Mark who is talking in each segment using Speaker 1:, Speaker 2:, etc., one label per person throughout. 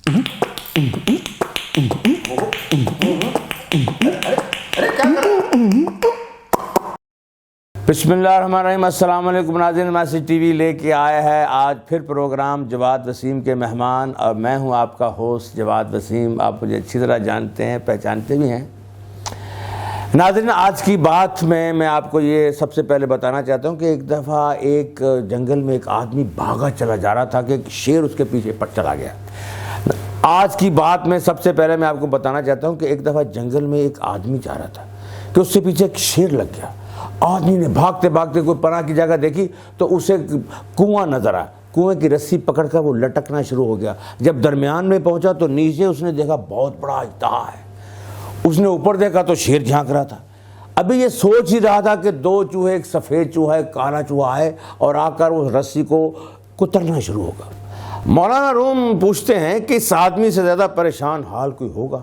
Speaker 1: بسم اللہ الرحمن الرحیم۔ السلام علیکم ناظرین، میسج ٹی وی لے کے آیا ہے آج پھر پروگرام جواد وسیم کے مہمان، اور میں ہوں آپ کا ہوسٹ جواد وسیم۔ آپ مجھے اچھی طرح جانتے ہیں، پہچانتے بھی ہیں۔ ناظرین، آج کی بات میں آپ کو یہ سب سے پہلے بتانا چاہتا ہوں کہ ایک دفعہ ایک جنگل میں ایک آدمی بھاگا چلا جا رہا تھا کہ ایک شیر اس کے پیچھے پٹ چلا گیا۔ آج کی بات میں سب سے پہلے میں آپ کو بتانا چاہتا ہوں کہ ایک دفعہ جنگل میں ایک آدمی جا رہا تھا کہ اس سے پیچھے ایک شیر لگ گیا۔ آدمی نے بھاگتے بھاگتے کوئی پناہ کی جگہ دیکھی تو اسے کنواں نظر آیا۔ کنویں کی رسی پکڑ کر وہ لٹکنا شروع ہو گیا۔ جب درمیان میں پہنچا تو نیچے اس نے دیکھا بہت بڑا اژدہا ہے۔ اس نے اوپر دیکھا تو شیر جھانک رہا تھا۔ ابھی یہ سوچ ہی رہا تھا کہ دو چوہے، ایک سفید چوہا ایک کالا چوہا ہے، اور آ کر اس رسی کو کترنا شروع ہوگا۔ مولانا روم پوچھتے ہیں کہ اس آدمی سے زیادہ پریشان حال کوئی ہوگا؟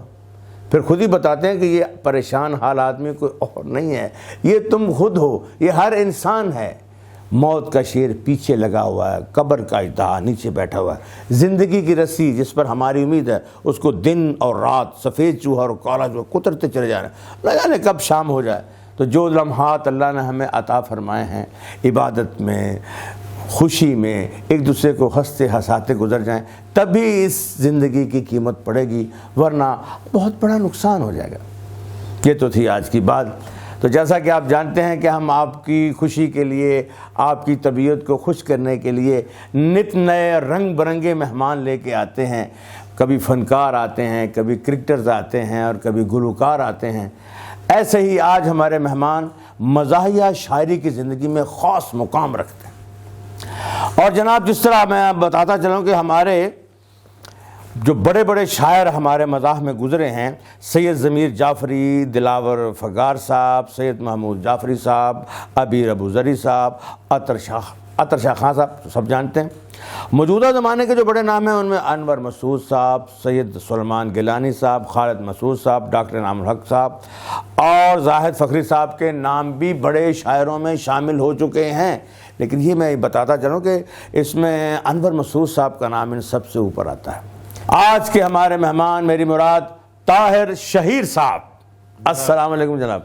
Speaker 1: پھر خود ہی بتاتے ہیں کہ یہ پریشان حال آدمی کوئی اور نہیں ہے، یہ تم خود ہو، یہ ہر انسان ہے۔ موت کا شیر پیچھے لگا ہوا ہے، قبر کا اژدہا نیچے بیٹھا ہوا ہے۔ زندگی کی رسی جس پر ہماری امید ہے، اس کو دن اور رات سفید چوہا اور کالا چوہا کترتے چلے جا رہے ہیں۔ نہ جانے کب شام ہو جائے۔ تو جو لمحات اللہ نے ہمیں عطا فرمائے ہیں، عبادت میں، خوشی میں، ایک دوسرے کو ہنستے ہنساتے گزر جائیں، تبھی اس زندگی کی قیمت پڑے گی، ورنہ بہت بڑا نقصان ہو جائے گا۔ یہ تو تھی آج کی بات۔ تو جیسا کہ آپ جانتے ہیں کہ ہم آپ کی خوشی کے لیے، آپ کی طبیعت کو خوش کرنے کے لیے نت نئے رنگ برنگے مہمان لے کے آتے ہیں۔ کبھی فنکار آتے ہیں، کبھی کرکٹرز آتے ہیں، اور کبھی گلوکار آتے ہیں۔ ایسے ہی آج ہمارے مہمان مزاحیہ شاعری کی زندگی میں خاص مقام رکھتے ہیں۔ اور جناب، جس طرح میں بتاتا چلوں کہ ہمارے جو بڑے بڑے شاعر ہمارے مزاح میں گزرے ہیں، سید ضمیر جعفری، دلاور فغار صاحب، سید محمود جعفری صاحب، عبیر ابو ذری صاحب، عطر شاہ خان صاحب، سب جانتے ہیں۔ موجودہ زمانے کے جو بڑے نام ہیں ان میں انور مسعود صاحب، سید سلیمان گیلانی صاحب، خالد مسعود صاحب، ڈاکٹر انعام الحق صاحب، اور زاہد فخری صاحب کے نام بھی بڑے شاعروں میں شامل ہو چکے ہیں۔ لیکن یہ میں بتاتا چلوں کہ اس میں انور مسعود صاحب کا نام ان سب سے اوپر آتا ہے۔ آج کے ہمارے مہمان میری مراد طاہر شہیر صاحب۔ السلام علیکم جناب۔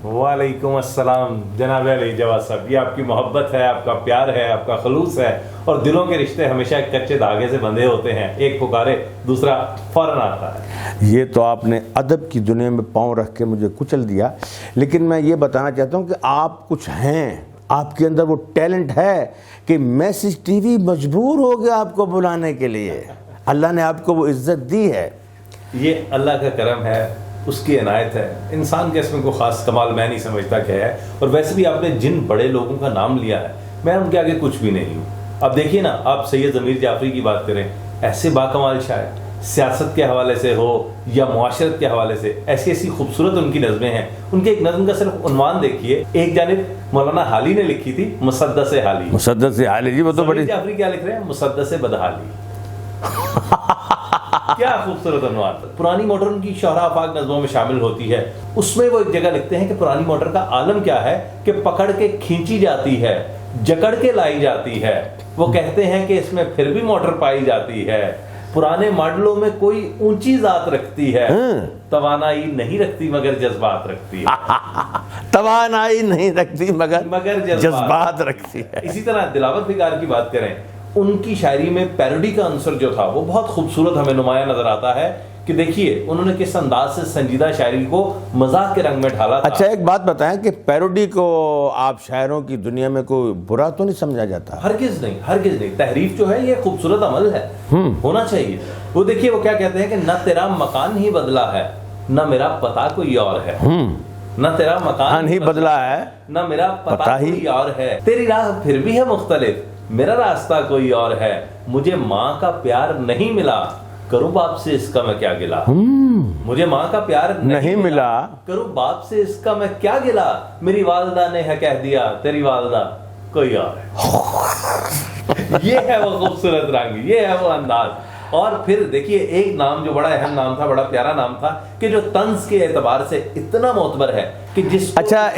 Speaker 2: وعلیکم السلام جناب علی جواد صاحب۔ یہ آپ کی محبت ہے، آپ کا پیار ہے، آپ کا خلوص ہے، اور دلوں کے رشتے ہمیشہ ایک کچے دھاگے سے بندھے ہوتے ہیں، ایک پکارے دوسرا فوراً آتا ہے۔
Speaker 1: یہ تو آپ نے ادب کی دنیا میں پاؤں رکھ کے مجھے کچل دیا، لیکن میں یہ بتانا چاہتا ہوں کہ آپ کچھ ہیں، آپ کے اندر وہ ٹیلنٹ ہے کہ میسج ٹی وی مجبور ہو گیا آپ کو بلانے کے لیے۔ اللہ نے آپ کو وہ عزت دی ہے۔
Speaker 2: یہ اللہ کا کرم ہے، اس کی عنایت ہے۔ انسان کے اس میں کوئی خاص کمال میں نہیں سمجھتا کہ ہے۔ اور ویسے بھی آپ نے جن بڑے لوگوں کا نام لیا ہے، میں ان کے آگے کچھ بھی نہیں ہوں۔ اب دیکھیے نا، آپ سید ضمیر جعفری کی بات کریں، ایسے باکمال شاعر، سیاست کے حوالے سے ہو یا معاشرت کے حوالے سے، ایسی ایسی خوبصورت ان کی نظمیں ہیں۔ ان کے ایک نظم کا صرف عنوان دیکھیے، ایک جانب مولانا حالی نے لکھی تھی، مسدس حالی۔
Speaker 1: مسدس حالی، جی وہ تو بڑی۔
Speaker 2: جعفری کیا لکھ رہے ہیں؟ مسدس بدحالی۔ کیا خوبصورت عنوان۔ پرانی موٹر ان کی شہرا آفاق نظموں میں شامل ہوتی ہے۔ اس میں وہ ایک جگہ لکھتے ہیں کہ پرانی موٹر کا عالم کیا ہے کہ پکڑ کے کھینچی جاتی ہے، جکڑ کے لائی جاتی ہے۔ وہ کہتے ہیں کہ اس میں پھر بھی موٹر پائی جاتی ہے۔ پرانے ماڈلوں میں کوئی اونچی ذات رکھتی ہے، توانائی نہیں رکھتی مگر جذبات رکھتی ہے۔
Speaker 1: توانائی نہیں رکھتی مگر جذبات رکھتی ہے۔
Speaker 2: اسی طرح دلاور فغار کی بات کریں، ان کی شاعری میں پیروڈی کا عنصر جو تھا وہ بہت خوبصورت ہمیں نمایاں نظر آتا ہے کہ دیکھیے انہوں نے کس انداز سے سنجیدہ شاعری کو مزاح کے رنگ میں ڈھالا تھا۔
Speaker 1: اچھا، ایک بات بتائیں کہ پیروڈی کو آپ شاعروں کی دنیا میں کوئی برا تو نہیں سمجھا جاتا؟
Speaker 2: ہرگز نہیں، ہرگز نہیں۔ تحریف جو ہے یہ خوبصورت عمل ہے، ہونا چاہیے۔ وہ دیکھیے وہ کیا کہتے ہیں کہ نہ تیرا مکان ہی بدلا ہے، نہ میرا پتہ کوئی اور ہے۔ نہ تیرا مکان
Speaker 1: ہی بدلا ہے،
Speaker 2: نہ میرا پتہ کوئی اور ہے۔ تیری راہ پھر بھی ہے مختلف، میرا راستہ کوئی اور ہے۔ مجھے ماں کا پیار نہیں ملا، کروں باپ سے اس کا میں کیا گلا۔ مجھے ماں کا پیار نہیں ملا، کروں باپ سے اس کا میں کیا گلا۔ میری والدہ نے ہے کہہ دیا، تیری والدہ کوئی اور ہے۔ یہ ہے وہ خوبصورت رنگ، یہ ہے وہ انداز۔ اور پھر دیکھیے ایک نام جو بڑا اہم نام تھا، بڑا پیارا نام تھا، کہ جو طنز کے اعتبار سے اتنا معتبر ہے کہ جس
Speaker 1: اچھا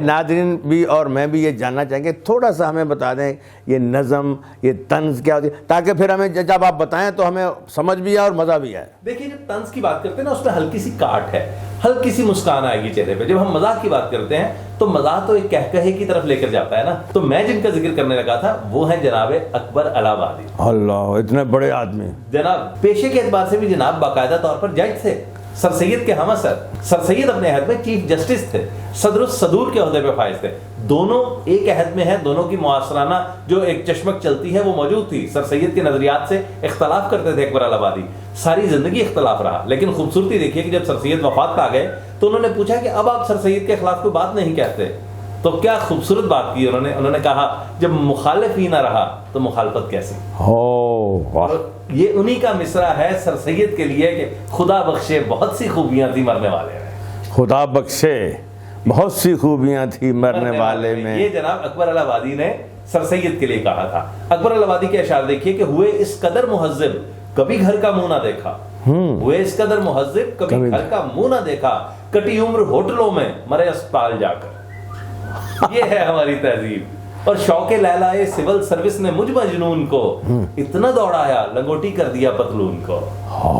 Speaker 1: ناظرین بھی اور میں بھی یہ جاننا چاہیں گے، تھوڑا سا ہمیں بتا دیں یہ نظم، یہ طنز کیا ہوتی ہے، تاکہ پھر ہمیں جب آپ بتائیں تو ہمیں سمجھ بھی آئے اور مزہ بھی آئے۔
Speaker 2: دیکھیے جب طنز کی بات کرتے ہیں نا، اس میں ہلکی سی کاٹ ہے، ہلکی سی مسکان آئے گی چہرے پہ۔ جب ہم مزاح کی بات کرتے ہیں تو مزاح تو ایک کہکہے کی طرف لے کر جاتا ہے نا۔ تو میں جن کا ذکر کرنے لگا تھا وہ ہیں جناب اکبر الہ آبادی۔
Speaker 1: اللہ، اتنے بڑے آدمی،
Speaker 2: جناب پیشے کے اعتبار سے بھی جناب باقاعدہ طور پر جج تھے، سر سید کے ہم اثر۔ سر سید اپنے عہد میں چیف جسٹس تھے، صدر الصدور کے عہدے پہ فائز تھے، دونوں ایک عہد میں ہیں، دونوں کی معاصرانہ جو ایک چشمک چلتی ہے وہ موجود تھی۔ سر سید کے نظریات سے اختلاف کرتے تھے اکبر الہ آبادی، ساری زندگی اختلاف رہا، لیکن خوبصورتی دیکھیے کہ جب سر سید وفات پا گئے تو انہوں نے پوچھا کہ اب آپ سر سید کے خلاف کوئی بات نہیں کہتے، تو کیا خوبصورت بات کی انہوں نے کہا جب مخالف ہی نہ رہا تو مخالفت کیسی۔ یہ انہی کا مصرع ہے سر سید کے لیے کہ خدا بخشے بہت سی خوبیاں تھی مرنے والے میں،
Speaker 1: خدا بخشے بہت سی خوبیاں تھی مرنے والے میں۔
Speaker 2: یہ جناب اکبر الہ آبادی نے سر سید کے لیے کہا تھا۔ اکبر الہ آبادی کے اشعار دیکھیے کہ ہوئے اس قدر مہذب کبھی گھر کا منہ نہ دیکھا، ہوئے اس قدر مہذب کبھی گھر کا منہ نہ دیکھا، کٹی عمر ہوٹلوں میں مرے اسپتال جا کر۔ یہ ہے ہماری تہذیب۔ اور شوق لیلا سول سروس نے مجھ مجنون کو اتنا دوڑایا لنگوٹی کر دیا پتلون کو،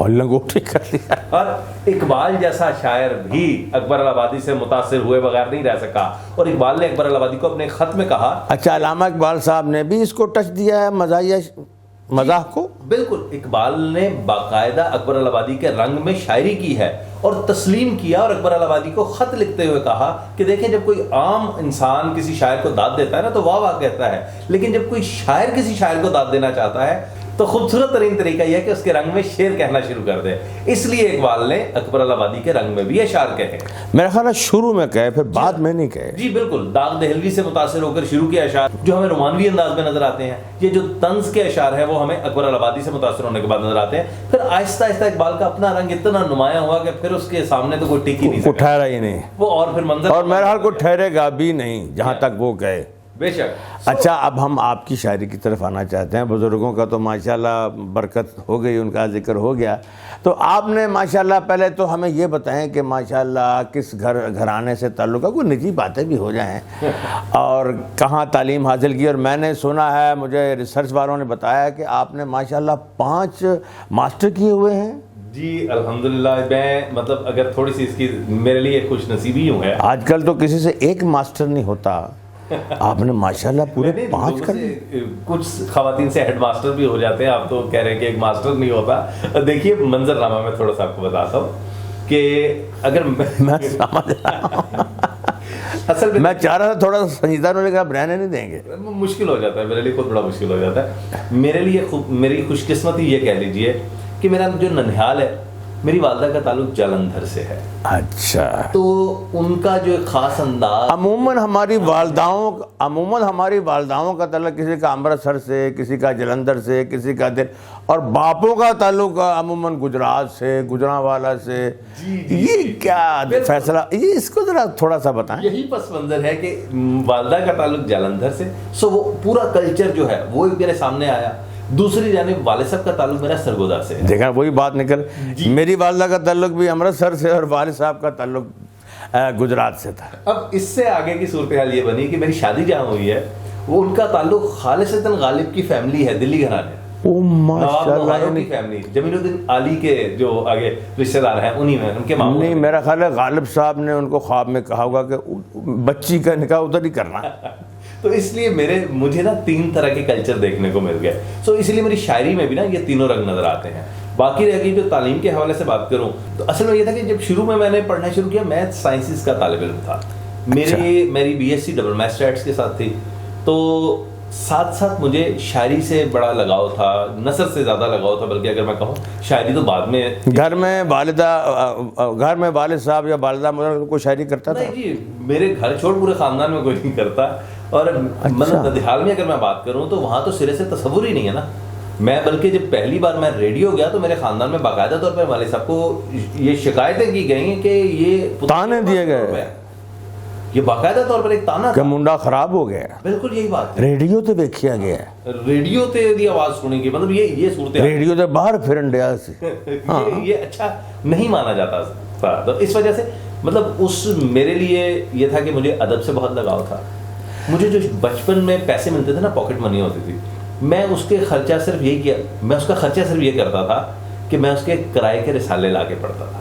Speaker 1: لنگوٹی کر دیا۔
Speaker 2: اور اقبال جیسا شاعر بھی اکبر الہ آبادی سے متاثر ہوئے بغیر نہیں رہ سکا، اور اقبال نے اکبر الہ آبادی کو اپنے خط میں کہا۔
Speaker 1: اچھا، علامہ اقبال صاحب نے بھی اس کو ٹچ دیا ہے مزاحیہ مزاح کو؟
Speaker 2: بالکل، اقبال نے باقاعدہ اکبر الہ آبادی کے رنگ میں شاعری کی ہے اور تسلیم کیا، اور اکبر الہ آبادی کو خط لکھتے ہوئے کہا کہ دیکھیں جب کوئی عام انسان کسی شاعر کو داد دیتا ہے نا تو واہ واہ کہتا ہے، لیکن جب کوئی شاعر کسی شاعر کو داد دینا چاہتا ہے تو خوبصورت ترین طریقہ یہ ہے کہ اس کے رنگ میں شعر کہنا شروع کر دے۔ اس لیے اقبال نے اکبر الہ آبادی کے رنگ میں بھی اشعار کہے۔
Speaker 1: میرا خیال ہے شروع میں کہے پھر بعد میں نہیں کہے۔
Speaker 2: جی بالکل، داغ دہلوی سے متاثر ہو کر شروع کے اشعار جو ہمیں رومانوی انداز میں نظر آتے ہیں، یہ جو طنز کے اشعار ہیں وہ ہمیں اکبر الہ آبادی سے متاثر ہونے کے بعد نظر آتے ہیں۔ پھر آہستہ آہستہ اقبال کا اپنا رنگ اتنا نمایاں ہوا کہ پھر اس کے سامنے تو کوئی ٹک ہی نہیں سکا،
Speaker 1: ٹھہرا ہی نہیں
Speaker 2: وہ، اور پھر منظر،
Speaker 1: اور میرا خیال کوئی ٹھہرے گا بھی نہیں جہاں تک وہ کہے۔
Speaker 2: بے شک۔
Speaker 1: اچھا، اب ہم آپ کی شاعری کی طرف آنا چاہتے ہیں۔ بزرگوں کا تو ماشاءاللہ برکت ہو گئی، ان کا ذکر ہو گیا، تو آپ نے ماشاءاللہ پہلے تو ہمیں یہ بتائیں کہ ماشاءاللہ کس گھرانے سے تعلق ہے، کوئی نجی باتیں بھی ہو جائیں، اور کہاں تعلیم حاصل کی۔ اور میں نے سنا ہے، مجھے ریسرچ والوں نے بتایا کہ آپ نے ماشاءاللہ 5 ماسٹر کیے ہوئے ہیں۔
Speaker 2: جی الحمدللہ، میں مطلب اگر تھوڑی سی اس کی میرے لیے خوش نصیبی ہوں ہے،
Speaker 1: آج کل تو کسی سے ایک ماسٹر نہیں ہوتا، آپ نے ماشاءاللہ پورے 5 کر لیے۔
Speaker 2: کچھ خواتین سے ہیڈ ماسٹر بھی ہو جاتے ہیں، آپ تو کہہ رہے ہیں کہ ایک ماسٹر نہیں ہوتا۔ دیکھیے منظر نامہ میں تھوڑا سا آپ کو بتاتا ہوں کہ اگر
Speaker 1: میں سمجھ رہا ہوں،
Speaker 2: اصل
Speaker 1: میں چاہ رہا تھا تھوڑا سا سنجیدہ ہونے کا، آپ رہنے نہیں دیں گے؟
Speaker 2: مشکل ہو جاتا ہے میرے لیے، خود بڑا مشکل ہو جاتا ہے میرے لیے۔ میری خوش قسمتی یہ کہہ لیجئے کہ میرا جو ننھیال ہے، میری والدہ کا تعلق جالندھر سے ہے۔
Speaker 1: اچھا،
Speaker 2: تو ان کا جو ایک خاص انداز،
Speaker 1: عموماً ہماری والداؤں کا تعلق کسی کا امرتسر سے، کسی کا جلندھر سے، کسی کا دل، اور باپوں کا تعلق عموماً گجرات سے، گجرانوالا سے۔ یہ کیا فیصلہ، یہ اس کو ذرا تھوڑا سا بتائیں۔
Speaker 2: یہی پس منظر ہے کہ والدہ کا تعلق جالندھر سے، سو وہ پورا کلچر جو ہے وہ میرے سامنے آیا۔ دوسری جانب والد صاحب کا تعلق میرا سرگودا سے ہے۔
Speaker 1: دیکھا، وہی بات نکل، میری والدہ کا تعلق بھی امرتسر سے اور والد صاحب کا تعلق گجرات سے تھا۔
Speaker 2: اب اس سے آگے کی صورتحال یہ بنی کہ میری شادی جہاں ہوئی ہے وہ ان کا تعلق خالصتاً غالب کی فیملی ہے، دلی گھرانے، کی فیملی، جمیل الدین علی کے جو آگے رشتہ دار ہیں انہی میں، ان کے ماموں۔ نہیں،
Speaker 1: میرا خیال ہے غالب صاحب نے ان کو خواب میں کہا ہوگا کہ بچی کا نکاح ادھر ہی کرنا۔
Speaker 2: تو اس لیے مجھے نا 3 طرح کے کلچر دیکھنے کو مل گئے، سو اس لیے میری شاعری میں بھی نا یہ تینوں رنگ نظر آتے ہیں۔ باقی رہ گئی جو تعلیم کے حوالے سے بات کروں تو اصل میں یہ تھا کہ جب شروع میں نے پڑھنا شروع کیا، میتھ سائنسز کا طالب علم تھا، میری بی ایس سی ڈبل میتھسٹیٹس کے ساتھ تھی، تو ساتھ ساتھ مجھے شاعری سے بڑا لگاؤ تھا، نثر سے زیادہ لگاؤ تھا، بلکہ اگر میں کہوں شاعری تو بعد میں۔ گھر میں
Speaker 1: والد صاحب یا والدہ کوئی شاعری کرتا تھا؟
Speaker 2: نہیں جی، میرے گھر چھوڑ پورے خاندان میں کوئی نہیں کرتا، اور مطلب ننھیال میں اگر میں بات کروں تو وہاں تو سرے سے تصور ہی نہیں ہے نا۔ میں بلکہ جب پہلی بار میں ریڈیو گیا تو میرے خاندان میں باقاعدہ طور پر والد صاحب کو یہ شکایتیں کی گئی ہیں کہ یہ
Speaker 1: تانے دیے گئے،
Speaker 2: یہ باقاعدہ طور پر ایک تانا
Speaker 1: کہ منڈا خراب ہو گیا۔
Speaker 2: بالکل یہی بات،
Speaker 1: ریڈیو تے دیکھیا گیا،
Speaker 2: ریڈیو تے دی آواز سنیں گی، مطلب یہ صورت،
Speaker 1: ریڈیو تے باہر پھرن ڈیا سی،
Speaker 2: یہ اچھا نہیں مانا جاتا۔ تھا. تو اس وجہ سے مطلب میرے لیے یہ تھا کہ مجھے ادب سے بہت لگاؤ تھا. مجھے جو بچپن میں پیسے ملتے تھے نا، پاکٹ منی ہوتی تھی، میں اس کے خرچہ صرف یہ کرتا تھا کہ میں اس کے کرائے کے رسالے لا کے پڑھتا تھا.